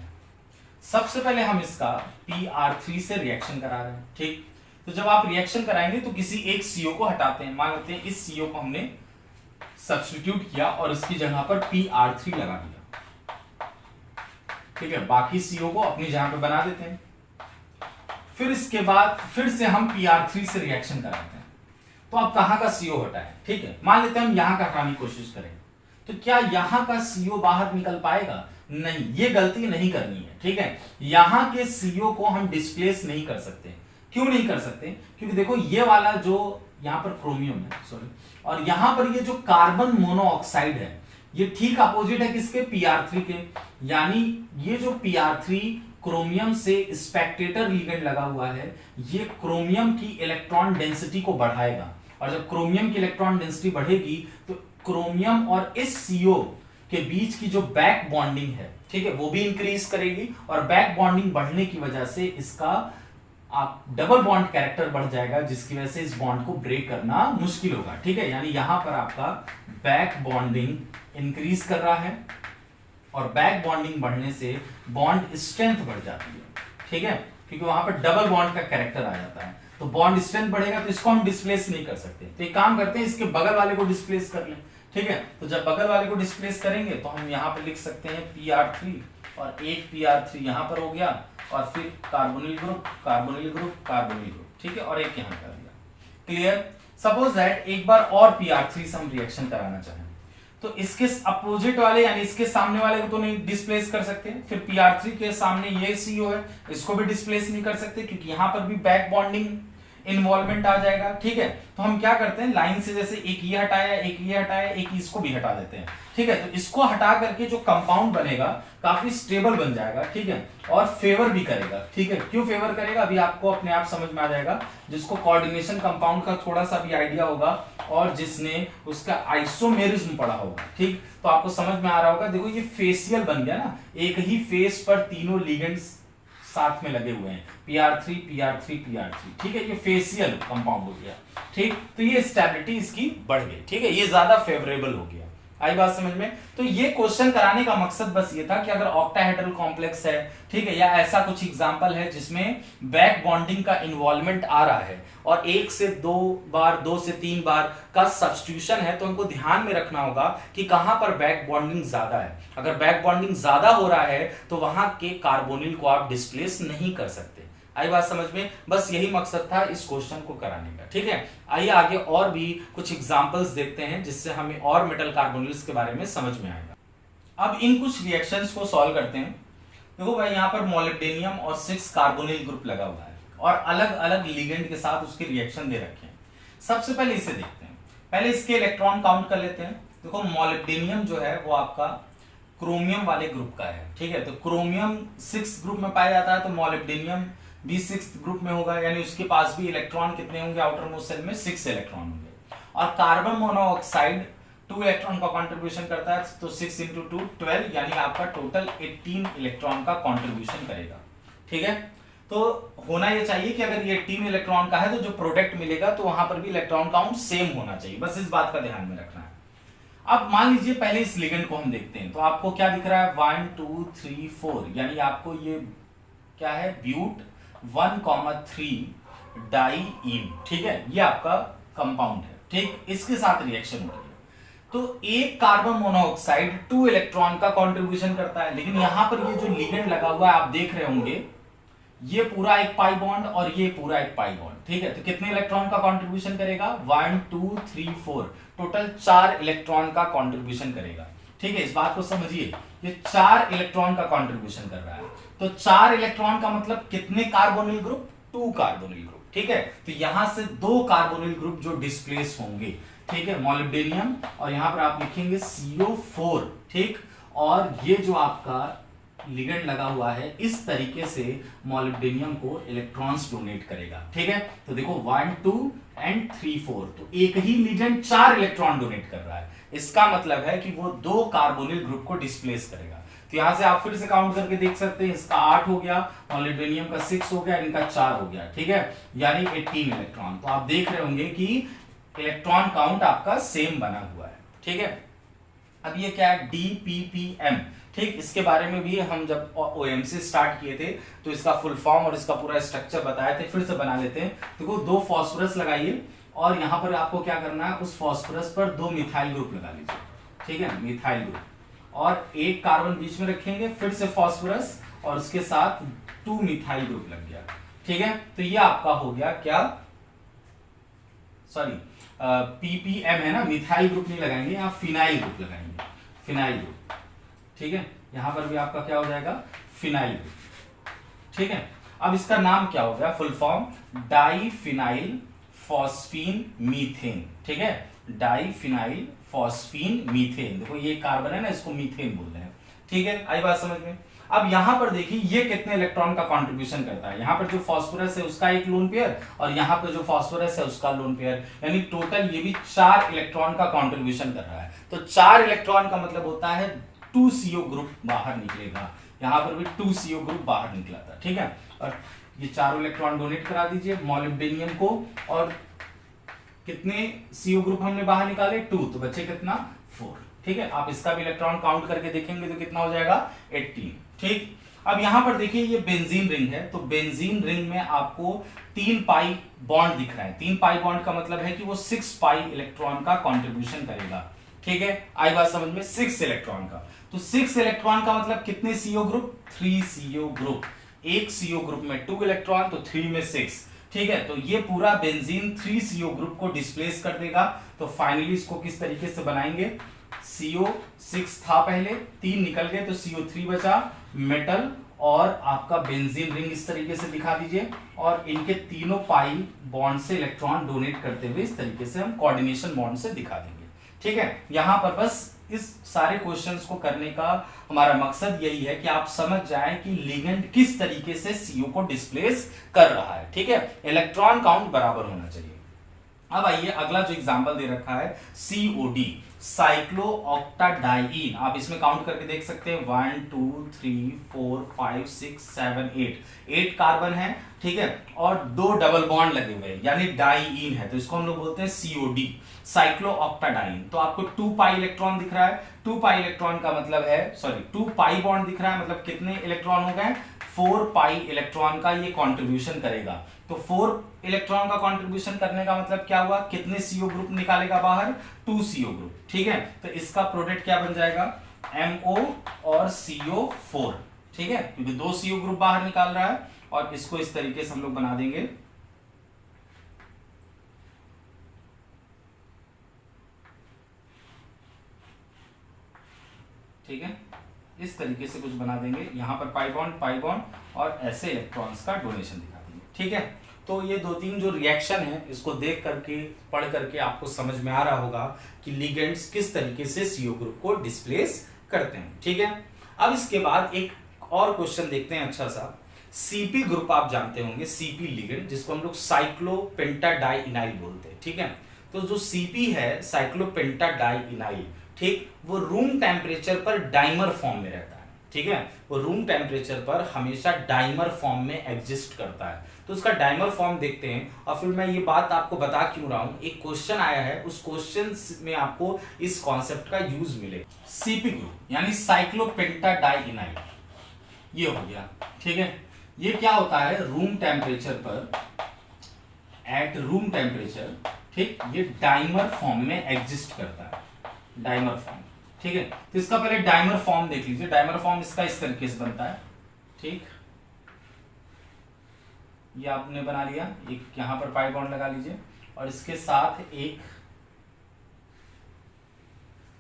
सबसे पहले हम इसका Pr3 से रिएक्शन करा रहे हैं, ठीक। तो जब आप रिएक्शन कराएंगे तो किसी एक CO को हटाते हैं, मान लेते हैं इस CO को हमने सब्स्टिट्यूट किया और इसकी जगह पर Pr3 लगा दिया, ठीक है। बाकी CO को अपनी जगह पे बना देते हैं। फिर इसके बाद फिर से हम Pr3 से रिएक्शन कराते हैं। तो अब कहां का CO हटा है, ठीक है। मान लेते हैं हम यहां का हटाने की कोशिश करें, तो क्या यहां का CO बाहर निकल पाएगा? नहीं, ये गलती नहीं करनी है, ठीक है। यहां के CO को हम डिस्प्लेस नहीं कर सकते। क्यों नहीं कर सकते? क्योंकि देखो ये वाला जो यहां पर क्रोमियम है, सॉरी, और यहां पर ये जो कार्बन मोनोऑक्साइड है, ये ठीक अपोजिट है किसके? Pr3 के। यानी ये जो Pr3 क्रोमियम से स्पेक्टेटर लिगेंड लगा हुआ है, ये क्रोमियम की इलेक्ट्रॉन डेंसिटी को बढ़ाएगा, और जब क्रोमियम की इलेक्ट्रॉन डेंसिटी बढ़ेगी तो क्रोमियम और इस CO के बीच की जो बैक बॉन्डिंग है, ठीक है, वो भी इंक्रीज करेगी, और बैक बॉन्डिंग बढ़ने की वजह से इसका आप डबल बॉन्ड कैरेक्टर बढ़ जाएगा, जिसकी वजह से इस बॉन्ड को ब्रेक करना मुश्किल होगा, ठीक है। यानी यहां पर आपका बैक बॉन्डिंग इंक्रीज कर रहा है, और बैक बॉन्डिंग बढ़ने से बॉन्ड स्ट्रेंथ बढ़ जाती है, ठीक है, क्योंकि वहां पर डबल बॉन्ड का कैरेक्टर आ जाता है। तो बॉन्ड स्ट्रेंथ बढ़ेगा तो इसको हम डिस्प्लेस नहीं कर सकते। तो एक काम करते हैं, इसके बगल वाले को डिस्प्लेस कर लें, ठीक है। तो जब बगल वाले को डिस्प्लेस करेंगे तो हम यहाँ पे लिख सकते हैं Pr3, और एक Pr3 यहां पर हो गया, और फिर carbonyl group carbonyl group carbonyl group, ठीक है, और एक यहां कर दिया। क्लियर? सपोज दैट एक बार और Pr3 से हम रिएक्शन कराना चाहें, तो इसके अपोजिट वाले यानी इसके सामने वाले को तो नहीं डिस्प्लेस कर सकते। फिर Pr3 के सामने ये CO है, इसको भी डिस्प्लेस नहीं कर सकते, क्योंकि यहां पर भी बैक बॉन्डिंग इन्वॉल्वमेंट आ जाएगा, ठीक है। तो हम क्या करते हैं, लाइन से जैसे एक ये हटाया, एक ये हटाया, एक इसको भी हटा देते हैं, ठीक है। तो इसको हटा करके जो कंपाउंड बनेगा काफी स्टेबल बन जाएगा, ठीक है, और फेवर भी करेगा, ठीक है। क्यों फेवर करेगा अभी आपको अपने आप समझ में आ जाएगा, जिसको कोऑर्डिनेशन कंपाउंड का थोड़ा सा भी आइडिया होगा और जिसने उसका आइसोमेरिज्म पढ़ा होगा, ठीक, तो आपको समझ में आ रहा होगा। देखो ये फेसियल बन गया ना, एक ही फेस पर तीनों लिगेंड्स साथ में लगे हुए हैं, Pr3 Pr3 Pr3, ठीक है, ये फेसियल कंपाउंड हो गया, ठीक। तो ये स्टेबिलिटी इसकी बढ़ गई, ठीक है, ये ज्यादा फेवरेबल हो गया। आई बात समझ में? तो ये क्वेश्चन कराने का मकसद बस ये था कि अगर ऑक्टाहेड्रल कॉम्प्लेक्स है, ठीक है, या ऐसा कुछ एग्जांपल है जिसमें बैक बॉन्डिंग का इन्वॉल्वमेंट आ रहा है और 1 से 2 बार 2 से 3 बार का सब्स्टिट्यूशन है, तो हमको ध्यान में रखना होगा कि कहां पर बैक बॉन्डिंग ज्यादा है। अगर बैक बॉन्डिंग ज्यादा हो रहा है तो वहां के कार्बोनिल को आप डिस्प्लेस नहीं कर सकते। आई बात समझ में? बस यही मकसद था इस क्वेश्चन को कराने का, ठीक है। आइए आगे और भी कुछ एग्जांपल्स देखते हैं जिससे हमें और मेटल कार्बोनिल्स के बारे में समझ में आएगा। अब इन कुछ रिएक्शंस को सॉल्व करते हैं। देखो भाई, यहाँ पर मोलिब्डेनियम और 6 कार्बोनिल ग्रुप लगा हुआ है और अलग अलग लिगेंड के साथ उसके रिएक्शन दे रखे हैं। सबसे पहले इसे देखते हैं, पहले इसके इलेक्ट्रॉन काउंट कर लेते हैं। देखो मोलिब्डेनियम जो है वो आपका क्रोमियम वाले ग्रुप का है, ठीक है। तो क्रोमियम 6 ग्रुप में पाया जाता है, तो मोलिब्डेनियम भी 6 ग्रुप में होगा, यानी उसके पास भी इलेक्ट्रॉन कितने होंगे? आउटर मोस्ट शेल में 6 इलेक्ट्रॉन होंगे। और कार्बन मोनोऑक्साइड 2 इलेक्ट्रॉन का कंट्रीब्यूशन करता है, तो 6 × 2 12, यानी आपका टोटल 18 इलेक्ट्रॉन का कंट्रीब्यूशन करेगा, ठीक है। तो होना ये चाहिए कि अगर ये 18 इलेक्ट्रॉन का है तो जो प्रोडक्ट मिलेगा तो वहां पर भी इलेक्ट्रॉन काउंट सेम होना चाहिए, बस इस बात का ध्यान में रखना है। अब मान लीजिए पहले इस लिगेंड को हम देखते हैं, तो आपको क्या दिख रहा है? 1 2 3 4, यानी आपको ये क्या है? ब्यूट 1,3 डाइईन, ठीक है, ये आपका कंपाउंड है, ठीक। इसके साथ रिएक्शन हो रही है, तो एक कार्बन मोनोऑक्साइड 2 इलेक्ट्रॉन का कंट्रीब्यूशन करता है, लेकिन यहां पर ये जो लिगेंड लगा हुआ है आप देख रहे होंगे, ये पूरा एक पाई बॉन्ड और ये पूरा एक पाई बॉन्ड, ठीक है। तो कितने इलेक्ट्रॉन का कंट्रीब्यूशन करेगा? 1 2 3 4, टोटल 4 इलेक्ट्रॉन का कंट्रीब्यूशन करेगा, ठीक है। इस बात को समझिए, ये 4 इलेक्ट्रॉन का कंट्रीब्यूशन कर रहा है, तो 4 इलेक्ट्रॉन का मतलब कितने कार्बोनिल ग्रुप? 2 कार्बोनिल ग्रुप, ठीक है। तो यहां से 2 कार्बोनिल ग्रुप जो डिस्प्लेस होंगे, ठीक है, मोलिब्डेनियम, और यहां पर आप लिखेंगे CO4, ठीक। और ये जो आपका लिगेंड लगा हुआ है इस तरीके से मोलिब्डेनियम को इलेक्ट्रॉन्स डोनेट करेगा, ठीक है। तो देखो 1 2 एंड 3 4, तो एक ही लिगेंड 4 इलेक्ट्रॉन डोनेट कर रहा है, इसका मतलब है कि वो 2 कार्बोनिल ग्रुप को डिस्प्लेस करेगा। तो यहां से आप फिर से काउंट करके देख सकते हैं, इसका 8 हो गया, मोलिब्डेनियम का 6 हो गया, इनका 4 हो गया, ठीक है, यानी 18 इलेक्ट्रॉन। तो आप देख रहे होंगे कि इलेक्ट्रॉन काउंट आपका सेम बना हुआ है, ठीक है। अब ये क्या है? DPPM, ठीक। इसके बारे में भी हम जब OM से स्टार्ट किए थे तो इसका फुल फॉर्म और इसका पूरा स्ट्रक्चर बताए थे, फिर से बना लेते हैं। देखो 2 फास्फोरस लगाइए और यहां पर आपको क्या करना है, उस फास्फोरस पर 2 मिथाइल ग्रुप लगा लीजिए, ठीक है, मिथाइल ग्रुप, और एक कार्बन बीच में रखेंगे, फिर से फास्फोरस और उसके साथ 2 मिथाइल ग्रुप लग गया, ठीक है। तो ये आपका हो गया क्या, सॉरी पीपीएम है ना, मिथाइल ग्रुप नहीं लगाएंगे, यहाँ फिनाइल ग्रुप लगाएंगे, फिनाइल ग्रुप, ठीक है। यहां पर भी आपका क्या हो जाएगा, फिनाइल ग्रुप, ठीक है। अब इसका नाम क्या हो गया, full form diphenyl phosphine methane, ठीक है, डाइफिनाइल फॉस्फीन मीथेन। देखो ये कार्बन है ना, इसको मीथेन बोल रहे हैं, ठीक है, आई बात समझ में। अब यहां पर देखिए ये कितने इलेक्ट्रॉन का कंट्रीब्यूशन करता है, यहां पर जो फास्फोरस है उसका एक लोन पेयर और यहां पर जो फास्फोरस है उसका लोन पेयर, यानी टोटल ये भी 4 इलेक्ट्रॉन का कंट्रीब्यूशन कर रहा है। तो 4 इलेक्ट्रॉन का मतलब होता है 2CO ग्रुप बाहर निकलेगा, यहां पर भी 2CO ग्रुप बाहर निकला था, ठीक है। और ये चारों इलेक्ट्रॉन डोनेट करा दीजिए मॉलिब्डेनियम को, और कितने CO ग्रुप हमने बाहर निकाले, 2, तो बचे कितना, 4, ठीक है। आप इसका भी इलेक्ट्रॉन काउंट करके देखेंगे तो कितना हो जाएगा, 18, ठीक। अब यहां पर देखिए ये बेंजीन रिंग है, तो बेंजीन रिंग में आपको 3 पाई बॉन्ड दिख रहा है, 3 पाई बॉन्ड का मतलब है कि वो 6 पाई इलेक्ट्रॉन का कंट्रीब्यूशन करेगा, ठीक है, आई बात समझ में, 6 इलेक्ट्रॉन का। तो 6 इलेक्ट्रॉन का मतलब कितने CO ग्रुप, 3 CO ग्रुप, एक CO ग्रुप में 2 इलेक्ट्रॉन, तो 3 में 6, ठीक है। तो ये पूरा बेंजीन 3 CO ग्रुप को डिस्प्लेस कर देगा। तो फाइनली इसको किस तरीके से बनाएंगे, CO6 था पहले, 3 निकल गए तो CO3 बचा, मेटल और आपका बेंजीन रिंग इस तरीके से दिखा दीजिए, और इनके तीनों पाई बॉन्ड से इलेक्ट्रॉन डोनेट करते हुए इस तरीके से हम कोऑर्डिनेशन बॉन्ड से दिखा देंगे, ठीक है। यहां पर बस इस सारे क्वेश्चंस को करने का हमारा मकसद यही है कि आप समझ जाएं कि लिगेंड किस तरीके से CO को डिस्प्लेस कर रहा है, ठीक है, इलेक्ट्रॉन काउंट बराबर होना चाहिए। अब आइए अगला जो एग्जांपल दे रखा है COD, साइक्लोऑक्टाडाइईन, आप इसमें काउंट करके देख सकते हैं 1 2 3 4 5 6 7 8 कार्बन है, ठीक है, और 2 डबल बॉन्ड लगे हुए हैं यानी डाइईन है, तो इसको हम लोग बोलते हैं COD, साइक्लोऑक्टाडाइईन। तो आपको 2 पाई इलेक्ट्रॉन दिख रहा है, 2 पाई इलेक्ट्रॉन का मतलब है, सॉरी 2 पाई बॉन्ड दिख रहा है, मतलब कितने इलेक्ट्रॉन हो गए, 4 पाई इलेक्ट्रॉन का ये कंट्रीब्यूशन करेगा। तो 4 इलेक्ट्रॉन का कंट्रीब्यूशन करने का मतलब क्या हुआ, कितने CO ग्रुप निकालेगा बाहर, 2 CO ग्रुप, ठीक है। तो इसका प्रोडक्ट क्या बन जाएगा, MO और CO4, ठीक है, क्योंकि 2 CO ग्रुप बाहर निकाल रहा है, और इसको इस तरीके से हम लोग बना देंगे, ठीक है, इस तरीके से कुछ बना देंगे, यहां पर पाई बॉन्ड और ऐसे इलेक्ट्रॉन्स का डोनेशन दिखा देंगे, ठीक है। तो ये 2-3 जो रिएक्शन है इसको देख करके पढ़ करके आपको समझ में आ रहा होगा कि लिगेंड्स किस तरीके से CO ग्रुप को डिस्प्लेस करते हैं, ठीक है। अब इसके बाद एक और क्वेश्चन देखते हैं अच्छा सा, CP ग्रुप आप जानते होंगे, CP लिगेंड जिसको हम लोग साइक्लोपेंटाडाइइनाइल बोलते हैं, ठीक है। तो जो CP है साइक्लोपेंटाडाइइनाइल, ठीक, वो रूम टेम्परेचर पर डाइमर फॉर्म में रहता है, ठीक है, वो रूम टेम्परेचर पर हमेशा डाइमर फॉर्म में एग्जिस्ट करता है। तो उसका डाइमर फॉर्म देखते हैं, और फिर मैं ये बात आपको बता क्यों रहा हूं, एक क्वेश्चन आया है, उस क्वेश्चन में आपको इस कॉन्सेप्ट का यूज मिले। CP ग्रुप यानी साइक्लोपेंटाडाइइनाइल, ये हो गया, ठीक है। ये क्या होता है, रूम टेम्परेचर पर, एट रूम टेम्परेचर, ठीक, ये डाइमर फॉर्म में एग्जिस्ट करता है, डाइमर फॉर्म, ठीक है। तो इसका पहले डाइमर फॉर्म देख लीजिए, डाइमर फॉर्म इसका इस तरीके से बनता है, ठीक, ये आपने बना लिया, एक यहां पर पाई बॉन्ड लगा लीजिए और इसके साथ एक,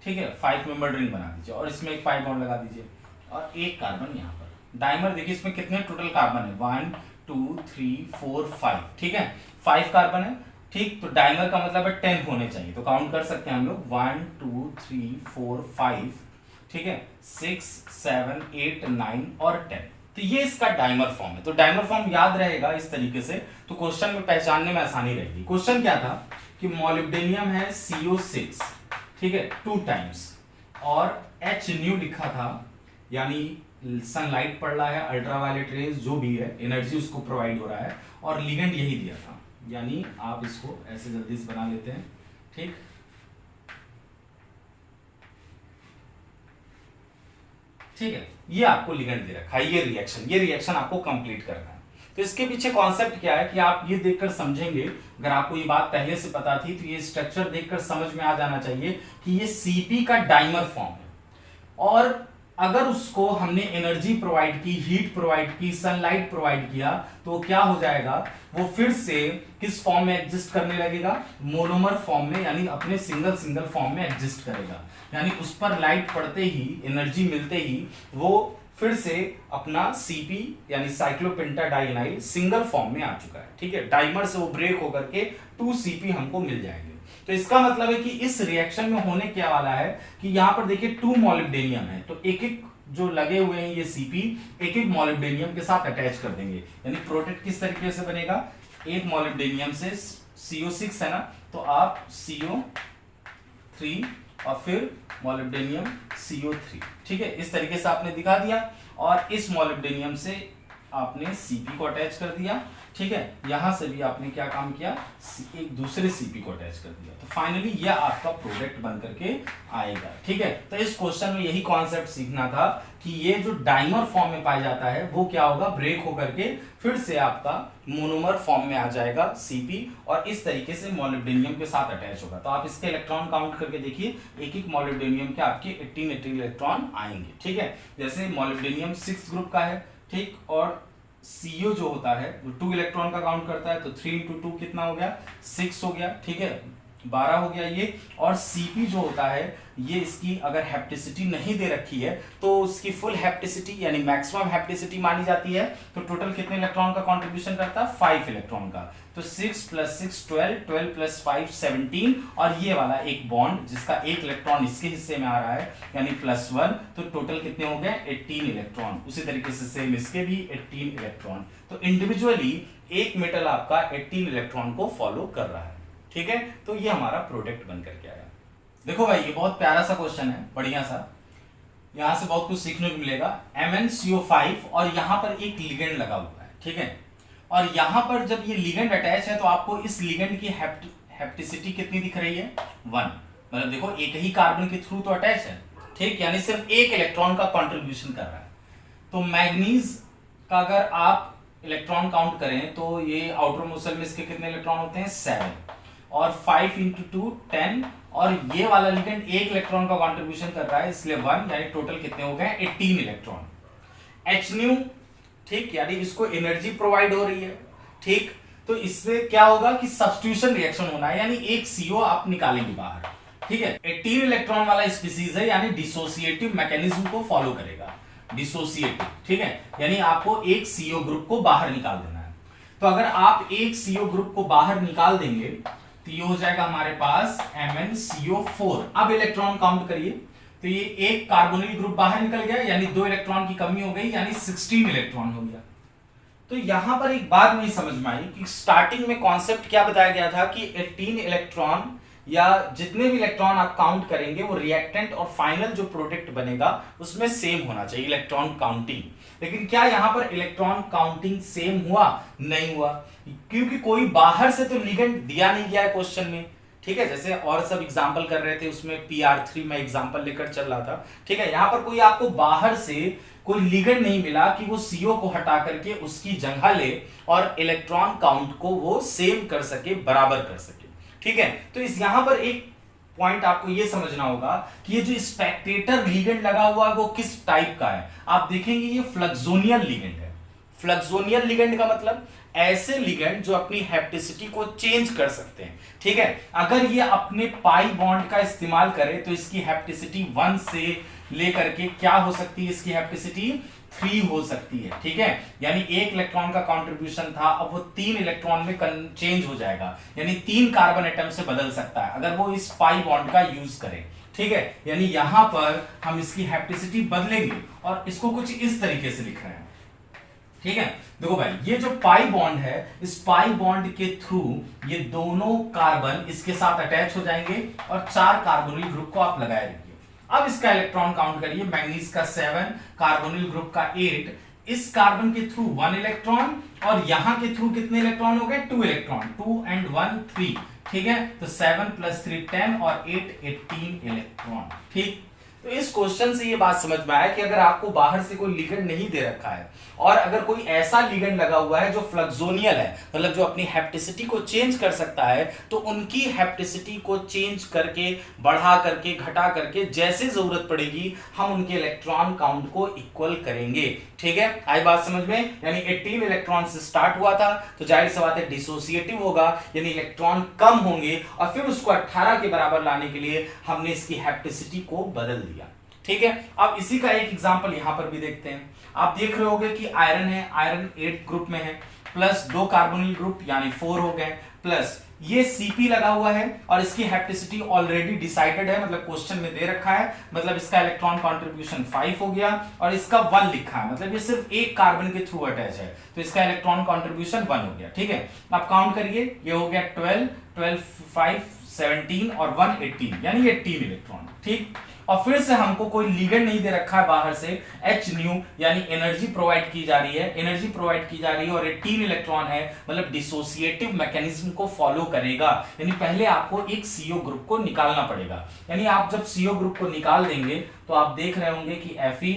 ठीक है, 5 मेंबर रिंग बना दीजिए और इसमें एक पाई बॉन्ड लगा दीजिए और एक कार्बन यहां पर। डाइमर देखिए इसमें कितने टोटल कार्बन है, 1 2 3 4 5, ठीक है, 5 कार्बन है, ठीक। तो डाइमर का मतलब है 10 होने चाहिए, तो काउंट कर सकते हैं हम लोग 1 2 3 4 5, ठीक है, 6 7 8 9 और 10। तो ये इसका डाइमर फॉर्म है। तो डाइमर फॉर्म याद रहेगा इस तरीके से, तो क्वेश्चन में पहचानने में आसानी रहेगी। क्वेश्चन क्या था कि मॉलिब्डेनियम है CO6, ठीक है, 2 टाइम्स, और H न्यू लिखा था, यानी सनलाइट पड़ रहा है, अल्ट्रावायलेट रेज जो भी है, एनर्जी उसको प्रोवाइड हो रहा है, और लिगेंड यही दिया था, यानी आप इसको ऐसे जल्दी से बना लेते हैं, ठीक, ठीक है, ये आपको लिगेंड दे रखा है, ये रिएक्शन आपको कंप्लीट करना है। तो इसके पीछे कॉन्सेप्ट क्या है कि आप ये देखकर समझेंगे, अगर आपको ये बात पहले से पता थी तो ये स्ट्रक्चर देखकर समझ में आ जाना चाहिए कि ये सीपी का डाइमर फॉर्म है, और अगर उसको हमने एनर्जी प्रोवाइड की, हीट प्रोवाइड की, सनलाइट प्रोवाइड किया, तो क्या हो जाएगा, वो फिर से किस फॉर्म में एग्जिस्ट करने लगेगा, मोनोमर फॉर्म में, यानी अपने सिंगल फॉर्म में एग्जिस्ट करेगा। यानी उस पर लाइट पड़ते ही, एनर्जी मिलते ही वो फिर से अपना सीपी यानी साइक्लोपेंटाडाइनाइल सिंगल फॉर्म में आ चुका है। ठीक है, डाइमर से वो ब्रेक होकर के 2CP हमको मिल जाएंगे। तो इसका मतलब है कि इस रिएक्शन में होने क्या वाला है कि यहां पर देखिए 2 मॉलिब्डेनियम है, तो एक एक जो लगे हुए हैं ये सीपी एक एक मॉलिब्डेनियम के साथ अटैच कर देंगे। यानी प्रोटेक्ट किस तरीके से बनेगा, एक मॉलिब्डेनियम से CO6 है ना, तो आप CO3 और फिर मॉलिब्डेनियम CO3, ठीक है, इस तरीके से आपने दिखा दिया, और इस मॉलिब्डेनियम से आपने सीपी को अटैच कर दिया। ठीक है, यहां से भी आपने क्या काम किया, एक दूसरे सीपी को अटैच कर दिया, तो फाइनली यह आपका प्रोडक्ट बन करके आएगा। ठीक है, तो इस क्वेश्चन में यही कॉन्सेप्ट सीखना था कि ये जो डाइमर फॉर्म में पाया जाता है वो क्या होगा, ब्रेक होकर के फिर से आपका मोनोमर फॉर्म में आ जाएगा सीपी, और इस तरीके से मॉलिब्डेनियम के साथ अटैच होगा। तो आप इसके इलेक्ट्रॉन काउंट करके देखिए, एक एक मॉलिब्डेनियम के आपके 18 इलेक्ट्रॉन आएंगे। ठीक है, जैसे मॉलिब्डेनियम 6 ग्रुप का है, ठीक, और CO जो होता है वो 2 इलेक्ट्रॉन का काउंट करता है, तो 3 × 2 कितना हो गया, 6 हो गया। ठीक है, 12 हो गया ये। और CP जो होता है ये इसकी अगर हेप्टिसिटी नहीं दे रखी है तो उसकी फुल हेप्टिसिटी यानी मैक्सिमम हेप्टिसिटी मानी जाती है। तो टोटल कितने इलेक्ट्रॉन का कंट्रीब्यूशन करता है, 5 इलेक्ट्रॉन का। तो 6 + 6 12, 12 + 5 17, और ये वाला एक बॉन्ड जिसका एक इलेक्ट्रॉन इसके हिस्से में आ रहा है यानी +1, तो टोटल कितने हो गए, 18 इलेक्ट्रॉन। उसी तरीके से सेम इसके भी 18 इलेक्ट्रॉन। तो इंडिविजुअली एक मेटल आपका 18 इलेक्ट्रॉन को फॉलो कर रहा है। ठीक है, तो ये हमारा प्रोडक्ट बन करके आया। देखो भाई, ये बहुत प्यारा सा क्वेश्चन है, बढ़िया सा, यहां से बहुत कुछ सीखने को मिलेगा। MnCO5 और यहां पर एक लिगेंड लगा हुआ है। ठीक है, और यहां पर जब ये लिगेंड अटैच है तो आपको इस लिगेंड की हेप्टिसिटी कितनी दिख रही है, 1। मतलब देखो एक ही कार्बन के थ्रू तो अटैच है, ठीक, यानी सिर्फ एक इलेक्ट्रॉन का कॉन्ट्रीब्यूशन कर रहा है। तो मैग्नीज का अगर आप इलेक्ट्रॉन काउंट करें तो ये आउटर मोस्ट सेल में इसके कितने इलेक्ट्रॉन होते हैं, 7, और 5 × 2 10, और ये वाला लिगेंड एक इलेक्ट्रॉन का कंट्रीब्यूशन कर रहा है इसलिए 1, यानी टोटल कितने हो गए, 18 इलेक्ट्रॉन। HNu, ठीक, यानी इसको एनर्जी प्रोवाइड हो रही है। ठीक, तो इसमें क्या होगा कि सब्स्टिट्यूशन रिएक्शन होना है, यानी एक CO आप निकालेंगे बाहर। ठीक है, 18 इलेक्ट्रॉन वाला स्पीसीज है, यानी डिसोसिएटिव मैकेनिज्म को फॉलो करेगा, डिसोसिएटिव। ठीक है, यानी आपको एक CO ग्रुप को बाहर निकाल देना है। तो अगर आप एक CO ग्रुप को बाहर निकाल देंगे तो ये हो जाएगा हमारे पास MnCO4। अब इलेक्ट्रॉन काउंट करिए, तो ये एक कार्बोनिल ग्रुप बाहर निकल गया, यानी 2 इलेक्ट्रॉन की कमी हो गई, यानी 16 इलेक्ट्रॉन हो गया। तो यहां पर एक बात नहीं समझ में आई कि स्टार्टिंग में कॉन्सेप्ट क्या बताया गया था कि 18 इलेक्ट्रॉन या जितने भी इलेक्ट्रॉन आप काउंट करेंगे वो रिएक्टेंट और फाइनल जो प्रोडक्ट बनेगा उसमें सेम होना चाहिए, इलेक्ट्रॉन काउंटिंग। लेकिन क्या यहां पर इलेक्ट्रॉन काउंटिंग सेम हुआ, नहीं हुआ, क्योंकि कोई बाहर से तो लिगेंड दिया नहीं गया है क्वेश्चन में। ठीक है, जैसे और सब एग्जांपल कर रहे थे उसमें PR3 में एग्जांपल लेकर चल रहा था। ठीक है, यहां पर कोई आपको बाहर से कोई लिगेंड नहीं मिला कि वो CO को हटा करके उसकी जगह ले और इलेक्ट्रॉन काउंट को वो सेम कर सके, बराबर कर सके। ठीक है, तो इस यहां पर एक पॉइंट आपको ये समझना होगा कि ये जो स्पेक्टेटर लिगेंड लगा हुआ है वो किस टाइप का है। आप देखेंगे ये फ्लक्सोनियल लिगेंड है। फ्लक्सोनियल लिगेंड का मतलब ऐसे लिगेंड जो अपनी हेप्टिसिटी को चेंज कर सकते हैं। ठीक है, अगर ये अपने पाई बॉन्ड का इस्तेमाल करे तो इसकी हेप्टिसिटी 1 से लेकर के क्या हो सकती है, इसकी हेप्टिसिटी 3 हो सकती है। ठीक है, यानी एक इलेक्ट्रॉन का कंट्रीब्यूशन था, अब वो 3 इलेक्ट्रॉन में चेंज हो जाएगा, यानी 3 कार्बन एटम से बदल सकता है अगर वो इस पाई बॉन्ड का यूज करे। ठीक है, यानी यहां पर हम इसकी हेप्टिसिटी बदलेंगे और इसको कुछ इस तरीके से लिख रहे हैं। ठीक है, देखो भाई, ये जो पाई बॉन्ड है, इस पाई बॉन्ड के थ्रू ये दोनों कार्बन इसके साथ अटैच हो जाएंगे और 4 कार्बोनिल ग्रुप को आप लगाए रखिए। अब इसका इलेक्ट्रॉन काउंट करिए, मैग्नीज का 7, कार्बोनिल ग्रुप का 8, इस कार्बन के थ्रू 1 इलेक्ट्रॉन और यहां के थ्रू कितने इलेक्ट्रॉन हो गए, 2 इलेक्ट्रॉन, 2 and 1 3। ठीक है, तो 7 + 3 10 और 8 18 इलेक्ट्रॉन। ठीक, तो इस क्वेश्चन से ये बात समझ में आया कि अगर आपको बाहर से कोई लिगेंड नहीं दे रखा है और अगर कोई ऐसा लिगेंड लगा हुआ है जो फ्लक्सोनियल है, मतलब जो अपनी हैप्टिसिटी को चेंज कर सकता है, तो उनकी हैप्टिसिटी को चेंज करके, बढ़ा करके, घटा करके जैसे जरूरत पड़ेगी हम उनके इलेक्ट्रॉन काउंट को इक्वल करेंगे। ठीक है, आई बात समझ में? यानी 18 इलेक्ट्रॉन से स्टार्ट हुआ था तो जाहिर सी बात है डिसोसिएटिव होगा, यानी इलेक्ट्रॉन कम होंगे और फिर उसको 18 के बराबर लाने के लिए हमने इसकी हैप्टिसिटी को बदल दिया। ठीक है, अब इसी का एक एग्जांपल यहां पर भी देखते हैं। आप देख रहे होंगे कि आयरन है, आयरन 8 ग्रुप में है, प्लस 2 कार्बोनिल ग्रुप यानी 4 हो गए, प्लस ये Cp लगा हुआ है और इसकी हैप्टिसिटी ऑलरेडी डिसाइडेड है, मतलब क्वेश्चन में दे रखा है, मतलब इसका इलेक्ट्रॉन कंट्रीब्यूशन 5 हो गया और इसका 1 लिखा है, मतलब ये सिर्फ एक कार्बन के थ्रू अटैच है तो इसका इलेक्ट्रॉन कंट्रीब्यूशन 1 हो गया। ठीक है, अब काउंट करिए, ये हो गया 12, 12 5 17 और 1 18, यानी 18 इलेक्ट्रॉन। ठीक, और फिर से हमको कोई लिगेंड नहीं दे रखा है बाहर से, H न्यू यानी एनर्जी प्रोवाइड की जा रही है, एनर्जी प्रोवाइड की जा रही है और 18 इलेक्ट्रॉन है, मतलब डिसोसिएटिव मैकेनिज्म को फॉलो करेगा, यानी पहले आपको एक CO ग्रुप को निकालना पड़ेगा। यानी आप जब CO ग्रुप को निकाल देंगे तो आप देख रहे होंगे कि Fe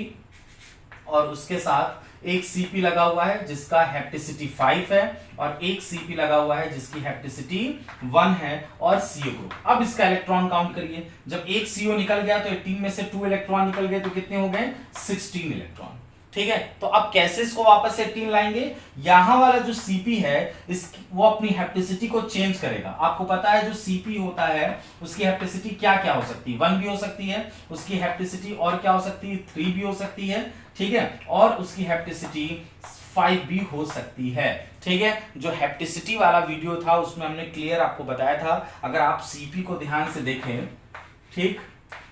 और उसके साथ एक Cp लगा हुआ है जिसका हैप्टिसिटी 5 है और एक Cp लगा हुआ है जिसकी हैप्टिसिटी 1 है और CO ग्रुप। अब इसका इलेक्ट्रॉन काउंट करिए, जब एक CO निकल गया तो 18 में से 2 इलेक्ट्रॉन निकल गए तो कितने हो गए? 16 इलेक्ट्रॉन। ठीक है, तो अब कैसे इसको वापस से 18 लाएंगे? यहां वाला जो Cp है वो अपनी हैप्टिसिटी को चेंज करेगा। आपको पता है जो Cp होता है उसकी हैप्टिसिटी क्या क्या हो सकती है? 1 भी हो सकती है, उसकी हैप्टिसिटी और क्या हो सकती है? 3 भी हो सकती है। ठीक है, और उसकी हैप्टिसिटी 5 भी हो सकती है। ठीक है, जो हैप्टिसिटी वाला वीडियो था उसमें हमने क्लियर आपको बताया था, अगर आप Cp को ध्यान से देखें, ठीक,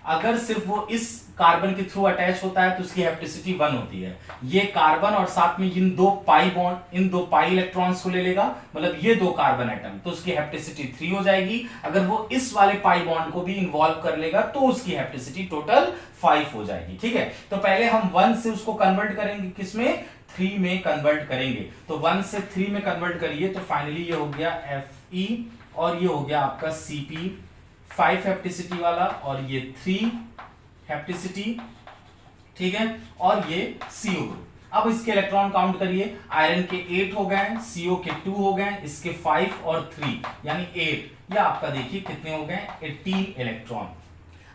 अगर सिर्फ वो इस कार्बन के थ्रू अटैच होता है तो उसकी हैप्टिसिटी 1 होती है। ये कार्बन और साथ में इन दो पाई बॉन्ड, इन दो पाई इलेक्ट्रॉन्स को ले लेगा, मतलब ये 2 कार्बन एटम, तो उसकी हैप्टिसिटी 3 हो जाएगी। अगर वो इस वाले पाई बॉन्ड को भी इन्वॉल्व कर लेगा तो उसकी हैप्टिसिटी टोटल 5 हो जाएगी। ठीक है, तो पहले हम 1 से उसको कन्वर्ट करेंगे, किसमें? 3 में कन्वर्ट करेंगे। तो 1 से 3 में कन्वर्ट करिए तो फाइनली ये हो गया Fe और ये हो गया आपका Cp, 5 हैप्टिसिटी वाला और ये 3 हैप्टिसिटी। ठीक है, और ये CO ग्रुप। अब इसके इलेक्ट्रॉन काउंट करिए, आयरन के 8 हो गए, CO के 2 हो गए, इसके 5 और 3 यानी 8, या आपका देखिए कितने हो गए? 18 इलेक्ट्रॉन।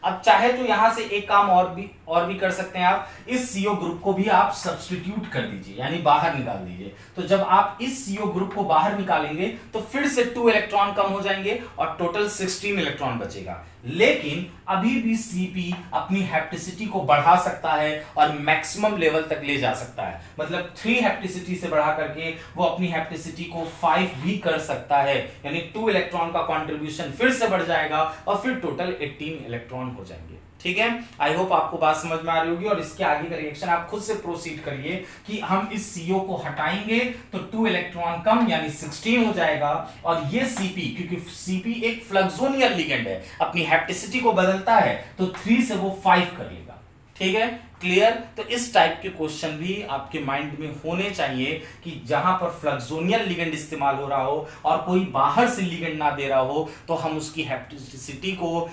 अब चाहे तो यहां से एक काम और भी कर सकते हैं आप, इस CO ग्रुप को भी आप सब्स्टिट्यूट कर दीजिए, यानी बाहर निकाल दीजिए। तो जब आप इस CO ग्रुप को बाहर निकालेंगे तो फिर से 2 इलेक्ट्रॉन कम हो जाएंगे और टोटल 16 इलेक्ट्रॉन बचेगा। लेकिन अभी भी Cp अपनी हैप्टिसिटी को बढ़ा सकता है और मैक्सिमम लेवल तक ले जा सकता है, मतलब 3 हैप्टिसिटी से बढ़ा करके वो अपनी हैप्टिसिटी को 5 भी कर सकता है, यानी 2 इलेक्ट्रॉन का कंट्रीब्यूशन फिर से बढ़ जाएगा और फिर टोटल 18 इलेक्ट्रॉन हो जाएंगे। ठीक है, आई होप आपको बात समझ में आ रही होगी और इसके आगे का रिएक्शन आप खुद से प्रोसीड करिए कि हम इस CO को हटाएंगे तो 2 इलेक्ट्रॉन कम यानी 16 हो जाएगा और ये Cp, क्योंकि Cp एक फ्लक्सोनियल लिगेंड है, अपनी हैप्टिसिटी को बदलता है तो 3 से वो 5 कर लेगा। ठीक है, क्लियर? तो इस टाइप के क्वेश्चन भी आपके माइंड में होने चाहिए कि जहां पर फ्लक्सोनियल लिगेंड इस्तेमाल हो रहा हो और कोई बाहर से लिगेंड ना दे रहा हो तो हम उसकी हैप्टिसिटी को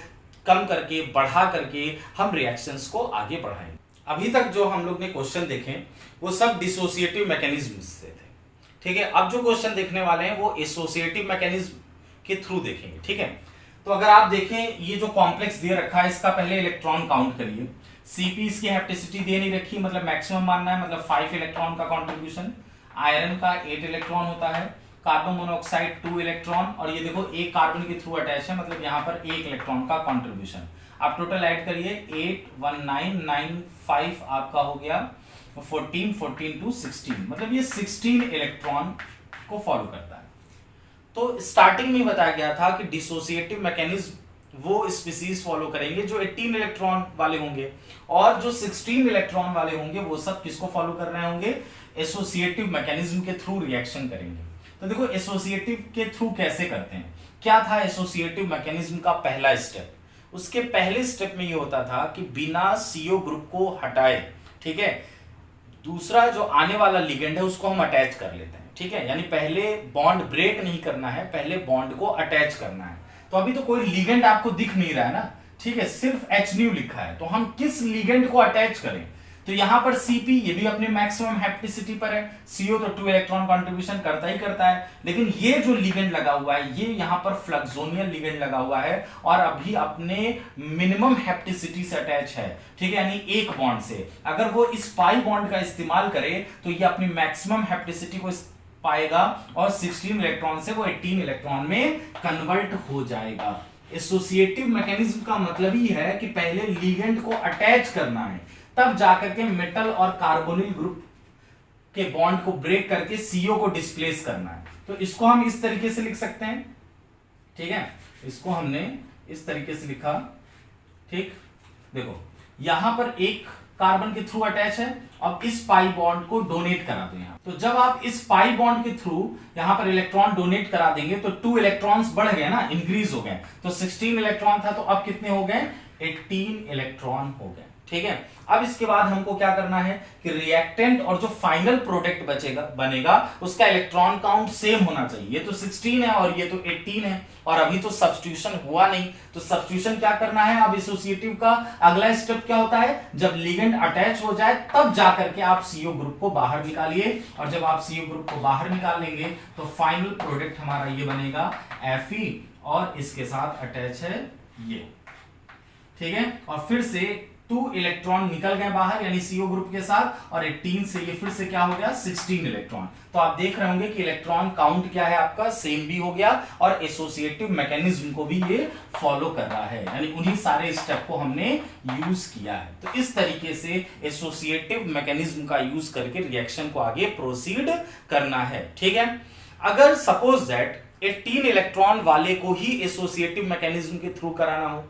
कम करके, बढ़ा करके हम रिएक्शंस को आगे बढ़ाएंगे। अभी तक जो हम लोग ने क्वेश्चन देखे वो सब डिसोसिएटिव मैकेनिज्म से थे। ठीक है, अब जो क्वेश्चन देखने वाले हैं वो एसोसिएटिव मैकेनिज्म के थ्रू देखेंगे। ठीक है, तो अगर आप देखें ये जो कॉम्प्लेक्स दे रखा है इसका पहले इलेक्ट्रॉन काउंट करिए। Cp इसकी हैप्टिसिटी दे नहीं रखी, मतलब मैक्सिमम मानना है, मतलब 5 इलेक्ट्रॉन का कॉन्ट्रीब्यूशन। आयरन का 8 इलेक्ट्रॉन होता है, कार्बन मोनोऑक्साइड 2 इलेक्ट्रॉन और ये देखो एक कार्बन के थ्रू अटैच है, मतलब यहाँ पर 1 इलेक्ट्रॉन का कंट्रीब्यूशन। आप टोटल ऐड करिए 8 1 9 9 5 आपका हो गया 14 14 टू 16, मतलब ये 16 इलेक्ट्रॉन को फॉलो करता है। तो स्टार्टिंग में बताया गया था कि डिसोसिएटिव मैकेनिज्म वो स्पीसीज फॉलो करेंगे जो 18 इलेक्ट्रॉन वाले होंगे और जो 16 इलेक्ट्रॉन वाले होंगे वो सब किसको फॉलो कर रहे होंगे? एसोसिएटिव मैकेनिज्म के थ्रू रिएक्शन करेंगे। तो देखो एसोसिएटिव के थ्रू कैसे करते हैं, क्या था एसोसिएटिव मैकेनिज्म का पहला स्टेप? उसके पहले स्टेप में ये होता था कि बिना CO ग्रुप को हटाए, ठीक है, दूसरा जो आने वाला लिगेंड है उसको हम अटैच कर लेते हैं। ठीक है, यानी पहले बॉन्ड ब्रेक नहीं करना है, पहले बॉन्ड को अटैच करना है। तो अभी तो कोई लिगेंड आपको दिख नहीं रहा है ना, ठीक है, सिर्फ HNU लिखा है, तो हम किस लिगेंड को अटैच करें? तो यहां पर Cp ये भी अपने मैक्सिमम हैप्टिसिटी पर है, CO तो 2 इलेक्ट्रॉन कंट्रीब्यूशन करता ही करता है, लेकिन ये जो लिगेंड लगा हुआ है ये यहां पर फ्लक्सोनियल लिगेंड लगा हुआ है और अभी अपने मिनिमम हैप्टिसिटी से अटैच है, ठीक है, यानी एक बॉन्ड से। अगर वो इस पाई बॉन्ड का इस्तेमाल करे तो ये अपनी मैक्सिमम हैप्टिसिटी को पाएगा और 16 इलेक्ट्रॉन से वो 18 इलेक्ट्रॉन में कन्वर्ट हो जाएगा। एसोसिएटिव मैकेनिज्म का मतलब ही है कि पहले लिगेंड को अटैच करना है, तब जाकर के मेटल और कार्बोनिल ग्रुप के बॉन्ड को ब्रेक करके CO को डिस्प्लेस करना है। तो इसको हम इस तरीके से लिख सकते हैं, ठीक है, इसको हमने इस तरीके से लिखा, ठीक। देखो यहां पर एक कार्बन के थ्रू अटैच है, अब इस पाई बॉन्ड को डोनेट करा दो यहां। तो जब आप इस पाई बॉन्ड के थ्रू यहां पर इलेक्ट्रॉन डोनेट करा देंगे तो 2 इलेक्ट्रॉन्स बढ़ गए ना, इंक्रीज हो गए। तो 16 इलेक्ट्रॉन था तो अब कितने हो गए? 18 इलेक्ट्रॉन हो गए, ठीक है। अब इसके बाद हमको क्या करना है कि रिएक्टेंट और जो फाइनल प्रोडक्ट बनेगा उसका इलेक्ट्रॉन काउंट सेम होना चाहिए। ये तो 16 है और ये तो 18 है और अभी तो सब्स्टिट्यूशन हुआ नहीं, तो सब्स्टिट्यूशन क्या करना है? अब एसोसिएटिव का अगला स्टेप क्या होता है? जब लिगेंड अटैच हो जाए तब जाकर के आप CO ग्रुप को बाहर निकालिए, और जब आप CO ग्रुप को बाहर निकाल लेंगे तो फाइनल प्रोडक्ट हमारा ये बनेगा Fe और इसके साथ अटैच है ये, ठीक है। और फिर से 2 इलेक्ट्रॉन निकल गए बाहर यानी CO ग्रुप के साथ, और 18 से ये फिर से क्या हो गया? 16 इलेक्ट्रॉन। तो आप देख रहे होंगे कि इलेक्ट्रॉन काउंट क्या है आपका? सेम भी हो गया और एसोसिएटिव मैकेनिज्म को भी ये फॉलो कर रहा है, यानी उन्हीं सारे स्टेप को हमने यूज किया है। तो इस तरीके से एसोसिएटिव मैकेनिज्म का यूज करके रिएक्शन को आगे प्रोसीड करना है, ठीक है। अगर सपोज दैट 18 इलेक्ट्रॉन वाले को ही एसोसिएटिव मैकेनिज्म के थ्रू कराना हो,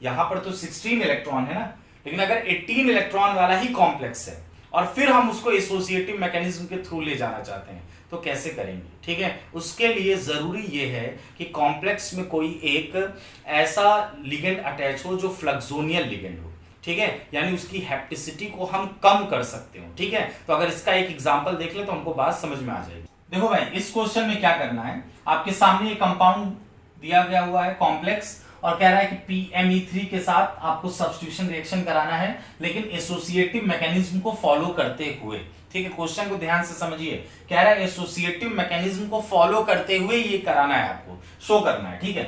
यहां पर तो 16 इलेक्ट्रॉन है ना, लेकिन अगर 18 इलेक्ट्रॉन वाला ही कॉम्प्लेक्स है और फिर हम उसको एसोसिएटिव मैकेनिज्म के थ्रू ले जाना चाहते हैं तो कैसे करेंगे? ठीक है, उसके लिए जरूरी ये है कि कॉम्प्लेक्स में कोई एक ऐसा लिगेंड अटैच हो जो फ्लक्सोनियल लिगेंड हो, ठीक है, यानी उसकी हैप्टिसिटी को हम कम कर सकते हो, ठीक है। तो अगर इसका एक एग्जांपल देख ले तो हमको बात समझ में आ जाएगी। देखो भाई, इस क्वेश्चन में क्या करना है, आपके सामने एक कंपाउंड दिया गया हुआ है कॉम्प्लेक्स, और कह रहा है कि PME3 के साथ आपको सब्स्टिट्यूशन रिएक्शन कराना है, लेकिन एसोसिएटिव मैकेनिज्म को फॉलो करते हुए, ठीक है। क्वेश्चन को ध्यान से समझिए, कह रहा है एसोसिएटिव मैकेनिज्म को फॉलो करते हुए ये कराना है, आपको शो करना है, ठीक है।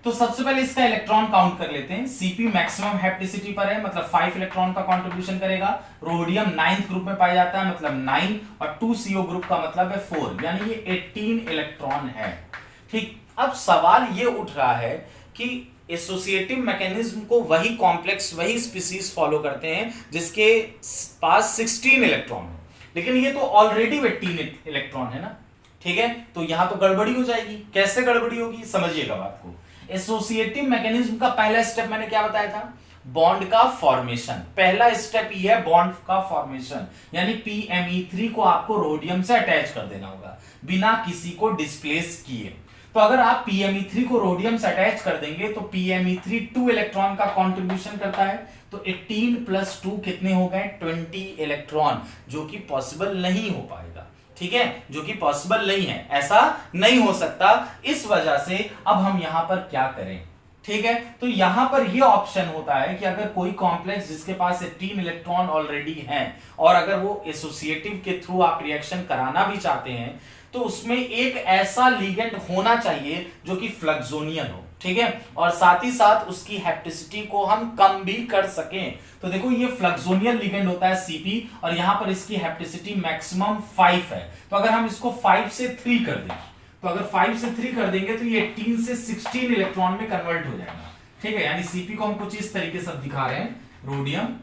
तो सबसे पहले इसका इलेक्ट्रॉन काउंट कर लेते हैं। Cp मैक्सिमम हैप्टिसिटी पर है, मतलब 5 इलेक्ट्रॉन का कंट्रीब्यूशन करेगा। रोडियम 9th ग्रुप में पाया जाता है, मतलब 9, और 2 CO ग्रुप का मतलब है 4, यानी ये 18 इलेक्ट्रॉन है, ठीक। अब सवाल ये उठ रहा है कि एसोसिएटिव मैकेनिज्म को वही कॉम्प्लेक्स, वही स्पीसीज फॉलो करते हैं जिसके पास 16 इलेक्ट्रॉन है, लेकिन ये तो ऑलरेडी 18 इलेक्ट्रॉन है ना, ठीक है। तो यहां तो गड़बड़ी हो जाएगी। कैसे गड़बड़ी होगी, समझिएगा बात को। एसोसिएटिव मैकेनिज्म का पहला स्टेप मैंने क्या बताया था? बॉन्ड का फॉर्मेशन। पहला स्टेप ये है बॉन्ड का फॉर्मेशन, यानी PME3 को आपको रोडियम से अटैच कर देना होगा बिना किसी को डिस्प्लेस किए। तो अगर आप PME3 को रोडियम से अटैच कर देंगे तो PME3 2 इलेक्ट्रॉन का कंट्रीब्यूशन करता है, तो 18 + 2 कितने हो गए? 20 इलेक्ट्रॉन, जो कि पॉसिबल नहीं हो पाएगा, ठीक है, जो कि पॉसिबल नहीं है, ऐसा नहीं हो सकता। इस वजह से अब हम यहां पर क्या करें, ठीक है। तो यहां पर यह ऑप्शन होता है कि अगर कोई कॉम्प्लेक्स जिसके पास 18 इलेक्ट्रॉन ऑलरेडी हैं और अगर वो एसोसिएटिव के थ्रू आप रिएक्शन कराना भी चाहते हैं तो उसमें एक ऐसा लिगेंड होना चाहिए जो कि फ्लक्सोनियल हो, ठीक है, और साथ ही साथ उसकी हैप्टिसिटी को हम कम भी कर सकें। तो देखो ये फ्लक्सोनियल लिगेंड होता है Cp, और यहां पर इसकी हैप्टिसिटी मैक्सिमम 5 है। तो अगर हम इसको 5 से 3 कर दें, तो अगर 5 से 3 कर देंगे तो ये 18 से 16 इलेक्ट्रॉन में कन्वर्ट हो जाएगा, ठीक है। यानी Cp को हम कुछ इस तरीके से दिखा रहे हैं, रोडियम,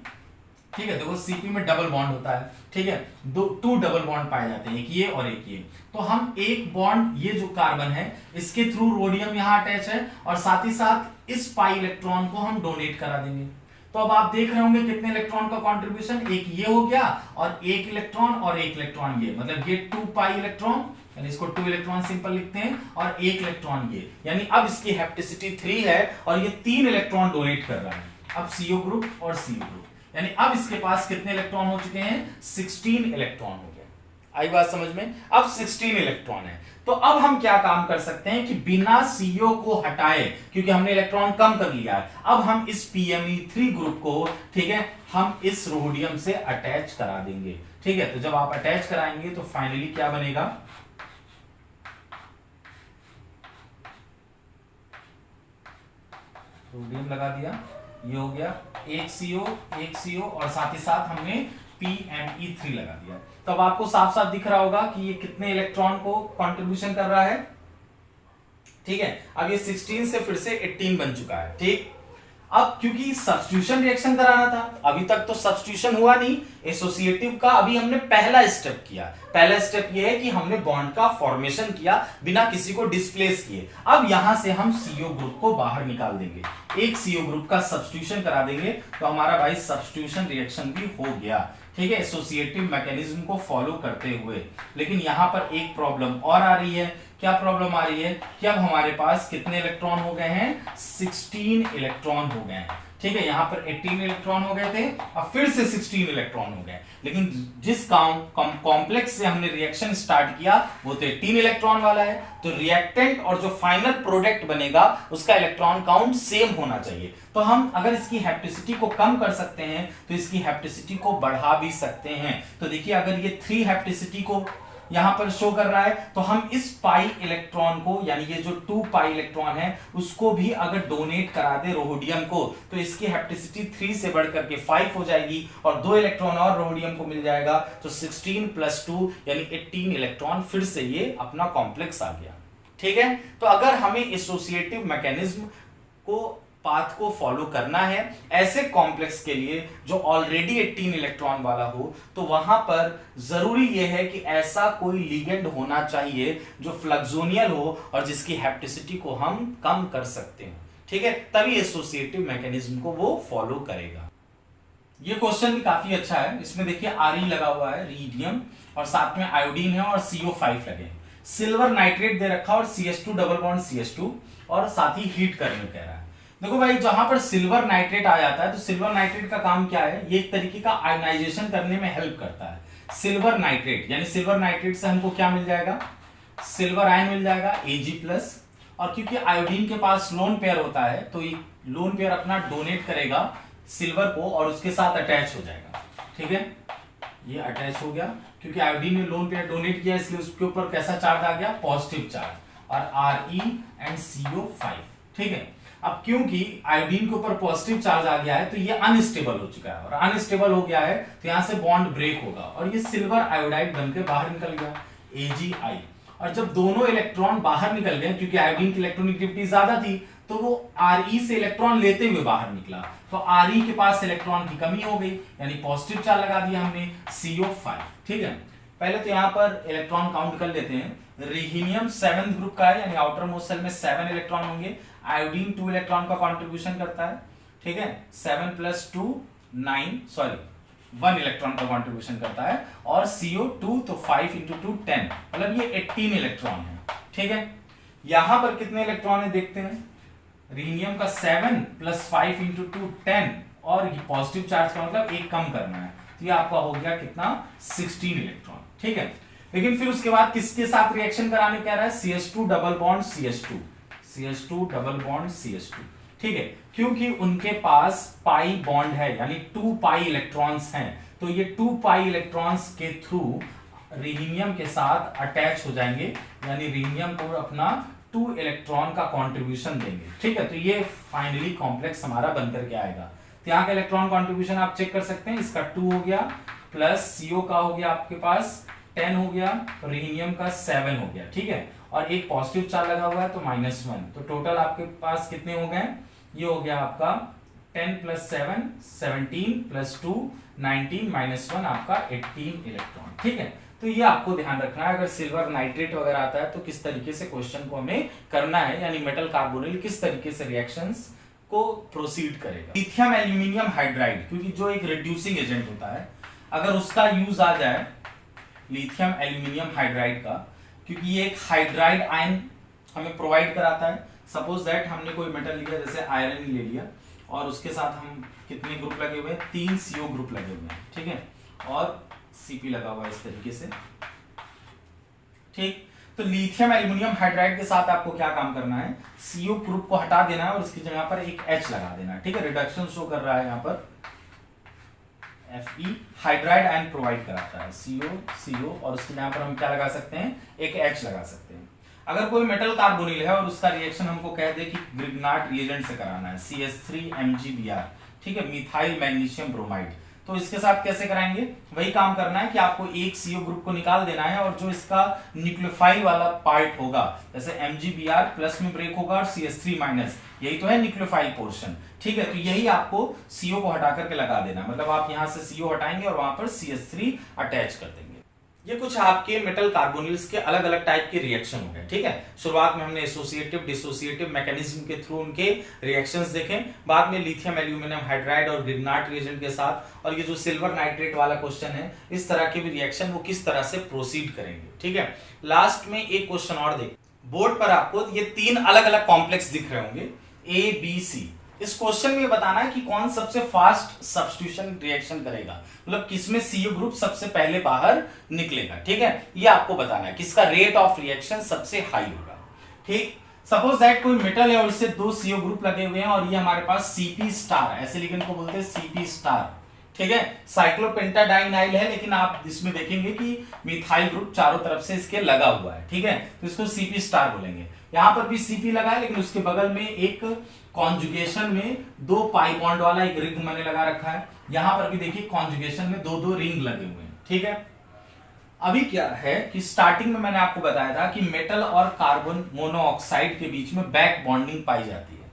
ठीक है। देखो Cp में डबल बॉन्ड होता है, ठीक है, 2 डबल बॉन्ड पाए जाते हैं, एक ये और एक ये। तो हम एक बॉन्ड, ये जो कार्बन है इसके थ्रू रोडियम यहां अटैच है, और साथ ही साथ इस पाई इलेक्ट्रॉन को हम डोनेट करा देंगे। तो अब आप देख रहे होंगे कितने इलेक्ट्रॉन का कंट्रीब्यूशन, एक ये हो गया और एक इलेक्ट्रॉन और एक इलेक्ट्रॉन ये, मतलब ये 2 पाई इलेक्ट्रॉन, यानी इसको 2 इलेक्ट्रॉन सिंपल लिखते हैं, और एक इलेक्ट्रॉन ये, यानी अब इसकी हैप्टिसिटी 3 है और ये 3 इलेक्ट्रॉन डोनेट कर रहा है। अब CO ग्रुप और CO ग्रुप, यानी अब इसके पास कितने इलेक्ट्रॉन हो चुके हैं? 16 इलेक्ट्रॉन हो गए। आई बात समझ में? अब 16 इलेक्ट्रॉन है, तो अब हम क्या काम कर सकते हैं कि बिना CO को हटाए, क्योंकि हमने इलेक्ट्रॉन कम कर लिया है, अब हम इस PMe3 ग्रुप को, ठीक है, हम इस रोडियम से अटैच करा देंगे। ठीक है, तो जब आप अटैच कराएंगे तो फाइनली क्या बनेगा, रोडियम लगा दिया, ये हो गया एक CO और साथ ही साथ हमने PMe3 लगा दिया। तो अब आपको साफ साफ दिख रहा होगा कि ये कितने इलेक्ट्रॉन को कंट्रीब्यूशन कर रहा है। ठीक है, अब ये 16 से फिर से 18 बन चुका है। ठीक, अब क्योंकि सब्स्टिट्यूशन रिएक्शन कराना था, अभी तक तो सब्स्टिट्यूशन हुआ नहीं, एसोसिएटिव का अभी हमने पहला स्टेप किया। पहला स्टेप ये है कि हमने बॉन्ड का फॉर्मेशन किया बिना किसी को डिस्प्लेस किए। अब यहां से हम CO ग्रुप को बाहर निकाल देंगे, एक CO ग्रुप का सब्स्टिट्यूशन करा देंगे, तो हमारा भाई सब्स्टिट्यूशन रिएक्शन भी हो गया। ठीक है, एसोसिएटिव मैकेनिज्म को फॉलो करते हुए। लेकिन यहां पर एक प्रॉब्लम और आ रही है। क्या प्रॉब्लम आ रही है कि अब हमारे पास कितने इलेक्ट्रॉन हो गए हैं, 16 इलेक्ट्रॉन हो गए हैं। ठीक है, यहां पर 18 इलेक्ट्रॉन हो गए थे, अब फिर से 16 इलेक्ट्रॉन हो गए। लेकिन जिस कॉम्प्लेक्स से हमने रिएक्शन स्टार्ट किया वो तो 18 इलेक्ट्रॉन वाला है, तो रिएक्टेंट और जो फाइनल प्रोडक्ट बनेगा उसका इलेक्ट्रॉन काउंट सेम होना चाहिए। तो हम अगर इसकी हैप्टिसिटी को कम कर सकते हैं तो इसकी हैप्टिसिटी को बढ़ा भी सकते हैं। तो देखिए, अगर ये 3 हैप्टिसिटी को यहां पर शो कर रहा है, तो हम इस पाई इलेक्ट्रॉन को, यानी ये जो 2 पाई इलेक्ट्रॉन है, उसको भी अगर डोनेट करा दे रोडियम को, तो इसकी हैप्टिसिटी 3 से बढ़ करके 5 हो जाएगी और 2 इलेक्ट्रॉन और रोडियम को मिल जाएगा, तो 16 + 2 यानी 18 इलेक्ट्रॉन फिर से ये अपना कॉम्प्लेक्स आ गया। ठीक है, तो अगर हमें एसोसिएटिव मैकेनिज्म को, पाथ को फॉलो करना है ऐसे कॉम्प्लेक्स के लिए जो ऑलरेडी 18 इलेक्ट्रॉन वाला हो, तो वहां पर जरूरी यह है कि ऐसा कोई लिगेंड होना चाहिए जो फ्लक्सोनियल हो और जिसकी हैप्टिसिटी को हम कम कर सकते हैं। ठीक है, तभी एसोसिएटिव मैकेनिज्म को वो फॉलो करेगा। ये क्वेश्चन भी काफी अच्छा है। इसमें देखिए Re लगा हुआ है, रीडियम, और साथ में आयोडीन है और CO5 लगे हैं। सिल्वर नाइट्रेट दे रखा और CH2 डबल बॉन्ड CH2, और साथ ही हीट करने कह रहा है। देखो भाई, जहां पर सिल्वर नाइट्रेट आ जाता है तो सिल्वर नाइट्रेट का काम क्या है, ये एक तरीके का आयनाइजेशन करने में हेल्प करता है। सिल्वर नाइट्रेट, यानी सिल्वर नाइट्रेट से हमको क्या मिल जाएगा, सिल्वर आयन मिल जाएगा Ag+, और क्योंकि आयोडीन के पास लोन पेयर होता है तो ये लोन पेयर अपना डोनेट करेगा सिल्वर को और उसके साथ अटैच हो जाएगा। ठीक है, ये अटैच हो गया, क्योंकि आयोडीन ने लोन पेयर डोनेट किया इसलिए उसके ऊपर कैसा चार्ज आ गया, पॉजिटिव चार्ज, और Re एंड CO5। ठीक है, अब क्योंकि आयोडीन के ऊपर पॉजिटिव चार्ज आ गया है तो ये अनस्टेबल हो चुका है, और अनस्टेबल हो गया है तो यहां से बॉन्ड ब्रेक होगा और ये सिल्वर आयोडाइड बनकर बाहर निकल गया, Agi। और जब दोनों इलेक्ट्रॉन बाहर निकल गए, क्योंकि आयोडीन की इलेक्ट्रोनेगेटिविटी ज्यादा थी, तो वो Re से इलेक्ट्रॉन लेते हुए बाहर निकला, तो Re के पास इलेक्ट्रॉन की कमी हो गई, यानी पॉजिटिव चार्ज लगा दिया हमने, CO5। ठीक है, पहले तो यहां पर इलेक्ट्रॉन काउंट कर लेते हैं। रिहीनियम 7th ग्रुप का है, यानी आउटर मोस्ट शेल में 7 इलेक्ट्रॉन होंगे। आयोडीन 2 इलेक्ट्रॉन का कंट्रीब्यूशन करता है। ठीक है, 7 + 2 9, सॉरी 1 इलेक्ट्रॉन का कंट्रीब्यूशन करता है, और CO2 तो 5 × 2 10, मतलब ये 18 इलेक्ट्रॉन है। ठीक है, यहां पर कितने इलेक्ट्रॉन है देखते हैं। रिहीनियम का 7 + 5 × 2 10, और पॉजिटिव चार्ज का मतलब एक कम करना है, तो ये आपका हो गया कितना, 16 इलेक्ट्रॉन। ठीक है, लेकिन फिर उसके बाद किसके साथ रिएक्शन कराने कह रहा है, CH2 double bond CH2, CH2 double bond CH2। ठीक है, क्योंकि उनके पास पाई बॉन्ड है, यानी 2 पाई इलेक्ट्रॉन्स हैं, तो ये 2 पाई इलेक्ट्रॉन्स के थ्रू रिहीनियम के साथ अटैच हो जाएंगे, यानी रिहीनियम को अपना 2 इलेक्ट्रॉन का कंट्रीब्यूशन देंगे। ठीक है, तो ये फाइनली कॉम्प्लेक्स हमारा बनकर के आएगा। तो यहाँ का इलेक्ट्रॉन कंट्रीब्यूशन आप चेक कर सकते हैं, इसका 2 हो गया, प्लस CO का हो गया आपके पास 10 हो गया, तो रिहीनियम का 7 हो गया। ठीक है, और एक पॉजिटिव चार्ज लगा हुआ है तो -1, तो टोटल आपके पास कितने हो गए, ये हो गया आपका 10 + 7 17 + 2 19 -1 आपका 18 इलेक्ट्रॉन। ठीक है, तो ये आपको ध्यान रखना है, अगर सिल्वर नाइट्रेट वगैरह आता है तो किस तरीके से क्वेश्चन को हमें करना है, यानी मेटल कार्बोनिल किस तरीके से रिएक्शंस को प्रोसीड करेगा। लिथियम एल्यूमिनियम हाइड्राइड, क्योंकि जो एक रिड्यूसिंग एजेंट होता है, अगर उसका यूज आ जाए लिथियम एल्यूमिनियम हाइड्राइड का, क्योंकि ये एक हाइड्राइड आयन हमें प्रोवाइड कराता है। सपोज दैट हमने कोई मेटल लिया, जैसे आयरन ही ले लिया, और उसके साथ हम कितने ग्रुप लगे हुए हैं, 3 CO ग्रुप लगे हुए हैं। ठीक है, और Cp लगा हुआ है इस तरीके से। ठीक, तो लिथियम एल्यूमिनियम हाइड्राइड के साथ आपको क्या काम करना है, CO ग्रुप को हटा देना है और उसकी जगह पर एक H लगा देना है। ठीक है, रिडक्शन शो कर रहा है यहाँ पर, Fe हाइड्राइड आयन प्रोवाइड कराता है, CO और उसकी जगह पर हम क्या लगा सकते हैं, एक H लगा सकते हैं। अगर कोई मेटल कार्बोनिल है और उसका रिएक्शन हमको कह दे कि ग्रिग्नार्ड रिएजेंट से कराना है, CH3MgBr, ठीक है, मिथाइल मैग्नीशियम ब्रोमाइड, तो इसके साथ कैसे कराएंगे, वही काम करना है कि आपको एक CO ग्रुप को निकाल देना है और जो इसका न्यूक्लियोफाइल वाला पार्ट होगा, जैसे MgBr प्लस में ब्रेक होगा और CH3 माइनस, यही तो है न्यूक्लियोफाइल पोर्शन। ठीक है, तो यही आपको CO को हटा करके लगा देना, मतलब आप यहां से CO हटाएंगे और वहां पर CH3 अटैच कर देंगे। ये कुछ आपके मेटल कार्बोनिल्स के अलग अलग टाइप के रिएक्शन हो गए। ठीक है, शुरुआत में हमने एसोसिएटिव डिसोसिएटिव मैकेनिज्म के थ्रू उनके रिएक्शंस देखे, बाद में लिथियम एल्यूमिनियम हाइड्राइड और ग्रिग्नार्ड रिएजेंट के साथ, और ये जो सिल्वर नाइट्रेट वाला क्वेश्चन है, इस तरह के भी रिएक्शन वो किस तरह से प्रोसीड करेंगे। ठीक है, लास्ट में एक क्वेश्चन और देख, बोर्ड पर आपको ये 3 अलग अलग कॉम्प्लेक्स दिख रहे होंगे ABC। इस क्वेश्चन में बताना है कि कौन सबसे फास्ट सब्स्टिट्यूशन रिएक्शन करेगा, मतलब किसमें CO ग्रुप सबसे पहले बाहर निकलेगा। ठीक है, ये आपको बताना है किसका रेट ऑफ रिएक्शन सबसे हाई होगा। ठीक, सपोज दैट कोई मेटल है और इससे 2 CO ग्रुप लगे हुए हैं और ये हमारे पास Cp स्टार, ऐसे लिगेंड को बोलते हैं Cp स्टार। ठीक है, साइक्लोपेंटाडाइनाइल है, लेकिन आप इसमें देखेंगे कि मिथाइल ग्रुप चारों तरफ से इसके लगा हुआ है। ठीक है, तो इसको Cp स्टार बोलेंगे। यहां पर भी Cp लगा है, लेकिन उसके बगल में एक कॉन्जुगेशन में 2 पाई बॉन्ड वाला एक रिंग मैंने लगा रखा है। यहां पर भी देखिए कॉन्जुगेशन में 2 रिंग लगे हुए हैं। ठीक है, अभी क्या है कि स्टार्टिंग में मैंने आपको बताया था कि मेटल और कार्बन मोनोऑक्साइड के बीच में बैक बॉन्डिंग पाई जाती है।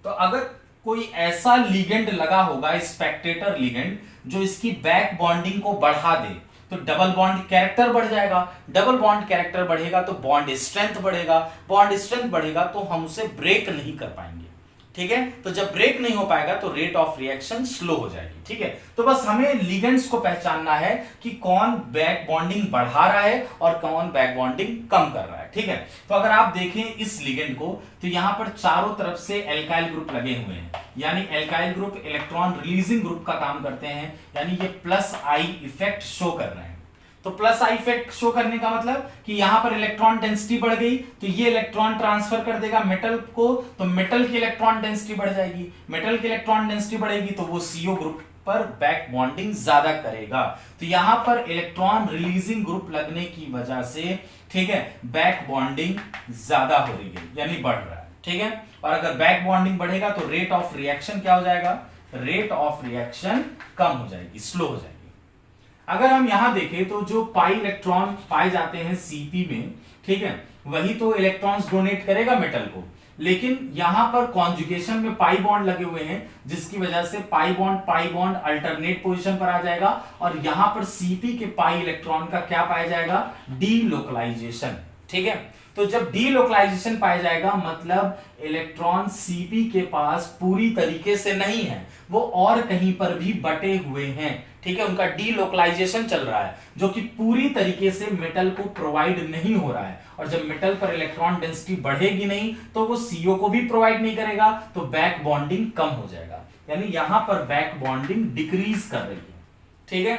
तो अगर कोई ऐसा लिगेंड लगा होगा, स्पेक्टेटर लिगेंड, जो इसकी बैक बॉन्डिंग को बढ़ा दे, तो डबल बॉन्ड कैरेक्टर बढ़ जाएगा। डबल बॉन्ड कैरेक्टर बढ़ेगा तो बॉन्ड स्ट्रेंथ बढ़ेगा, बॉन्ड स्ट्रेंथ बढ़ेगा तो हम उसे ब्रेक नहीं कर पाएंगे। ठीक है, तो जब ब्रेक नहीं हो पाएगा तो रेट ऑफ रिएक्शन स्लो हो जाएगी। ठीक है, तो बस हमें लिगेंड्स को पहचानना है कि कौन बैक बॉन्डिंग बढ़ा रहा है और कौन बैक बॉन्डिंग कम कर रहा है। ठीक है, तो अगर आप देखें इस लिगेंड को, तो यहां पर चारों तरफ से एल्काइल ग्रुप लगे हुए हैं, यानी alkyl group electron releasing group का काम करते हैं, यानी ये +I इफेक्ट शो कर रहे हैं। तो +I इफेक्ट शो करने का मतलब कि यहां पर इलेक्ट्रॉन डेंसिटी बढ़ गई, तो ये इलेक्ट्रॉन ट्रांसफर कर देगा मेटल को, तो मेटल की इलेक्ट्रॉन डेंसिटी बढ़ जाएगी। मेटल की इलेक्ट्रॉन डेंसिटी बढ़ेगी तो वो CO ग्रुप पर बैक बॉन्डिंग ज्यादा करेगा। तो यहां पर इलेक्ट्रॉन रिलीजिंग ग्रुप लगने की वजह से, ठीक है, बैक बॉन्डिंग ज्यादा हो रही है, यानी बढ़ रहा है। ठीक है, और अगर बैक बॉन्डिंग बढ़ेगा तो रेट ऑफ रिएक्शन क्या हो जाएगा, रेट ऑफ रिएक्शन कम हो जाएगी, स्लो हो जाएगी। अगर हम यहां देखें तो जो पाई इलेक्ट्रॉन पाए जाते हैं Cp में, ठीक है, वही तो इलेक्ट्रॉन्स डोनेट करेगा मेटल को, लेकिन यहां पर कॉन्जुगेशन में पाई बॉन्ड लगे हुए हैं, जिसकी वजह से पाई बॉन्ड अल्टरनेट पोजीशन पर आ जाएगा, और यहां पर Cp के पाई इलेक्ट्रॉन का क्या पाया जाएगा, डीलोकलाइजेशन। ठीक है, तो जब डीलोकलाइजेशन पाया जाएगा मतलब इलेक्ट्रॉन Cp के पास पूरी तरीके से नहीं है, वो और कहीं पर भी बटे हुए हैं। ठीक है, उनका डीलोकलाइजेशन चल रहा है, जो कि पूरी तरीके से मेटल को प्रोवाइड नहीं हो रहा है, और जब मेटल पर इलेक्ट्रॉन डेंसिटी बढ़ेगी नहीं तो वो CO को भी प्रोवाइड नहीं करेगा, तो बैक बॉन्डिंग कम हो जाएगा, यानी यहां पर बैक बॉन्डिंग डिक्रीज कर रही है। ठीक है,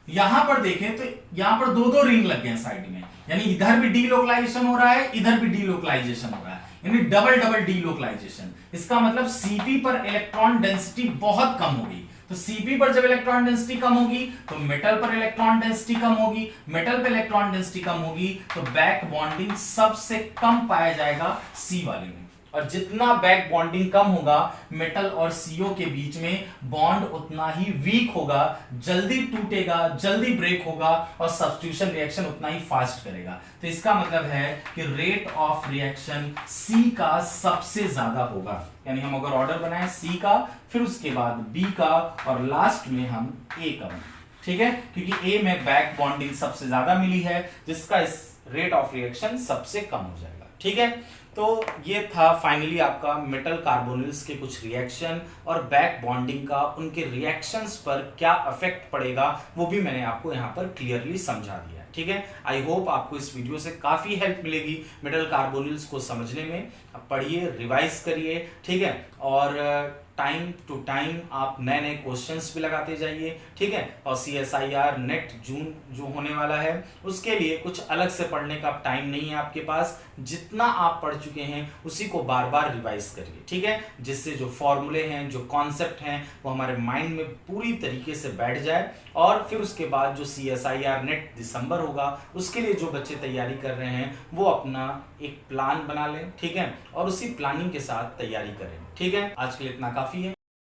यहां पर देखें तो यहां पर 2 रिंग लग गए साइड में, यानी इधर भी डीलोकलाइजेशन हो रहा है, इधर भी डीलोकलाइजेशन हो रहा है, यानी डबल डीलोकलाइजेशन। इसका मतलब Cp पर इलेक्ट्रॉन डेंसिटी बहुत कम होगी, तो Cp पर जब इलेक्ट्रॉन डेंसिटी कम होगी तो मेटल पर इलेक्ट्रॉन डेंसिटी कम होगी, मेटल पर इलेक्ट्रॉन डेंसिटी कम होगी तो बैक बॉन्डिंग सबसे कम पाया जाएगा C वाले में, और जितना बैक बॉन्डिंग कम होगा मेटल और CO के बीच में बॉन्ड उतना ही वीक होगा, जल्दी टूटेगा, जल्दी ब्रेक होगा, और सब्स्टिट्यूशन रिएक्शन उतना ही फास्ट करेगा। तो इसका मतलब है कि रेट ऑफ रिएक्शन C का सबसे ज्यादा होगा, यानी हम अगर ऑर्डर बनाए C का, फिर उसके बाद B का, और लास्ट में हम A का बनाए। ठीक है, क्योंकि A में बैक बॉन्डिंग सबसे ज्यादा मिली है, जिसका इस रेट ऑफ रिएक्शन सबसे कम हो जाएगा। ठीक है, तो ये था फाइनली आपका मेटल कार्बोनिल्स के कुछ रिएक्शन और बैक बॉन्डिंग का उनके रिएक्शंस पर क्या इफेक्ट पड़ेगा, वो भी मैंने आपको यहाँ पर क्लियरली समझा दिया। ठीक है, आई होप आपको इस वीडियो से काफी हेल्प मिलेगी मेटल कार्बोनिल्स को समझने में। अब पढ़िए, रिवाइज करिए, ठीक है, और टाइम टू टाइम आप नए नए क्वेश्चंस भी लगाते जाइए, ठीक है। और CSIR नेट जून जो होने वाला है उसके लिए कुछ अलग से पढ़ने का टाइम नहीं है आपके पास। जितना आप पढ़ चुके हैं उसी को बार बार रिवाइज करिए, ठीक है, जिससे जो फॉर्मूले हैं, जो कॉन्सेप्ट हैं, वो हमारे माइंड में पूरी तरीके से बैठ जाए। और फिर उसके बाद जो CSIR नेट दिसंबर होगा उसके लिए जो बच्चे तैयारी कर रहे हैं वो अपना एक प्लान बना लें, ठीक है, और उसी प्लानिंग के साथ तैयारी करें, ठीक है। आज के लिए इतना काफी है।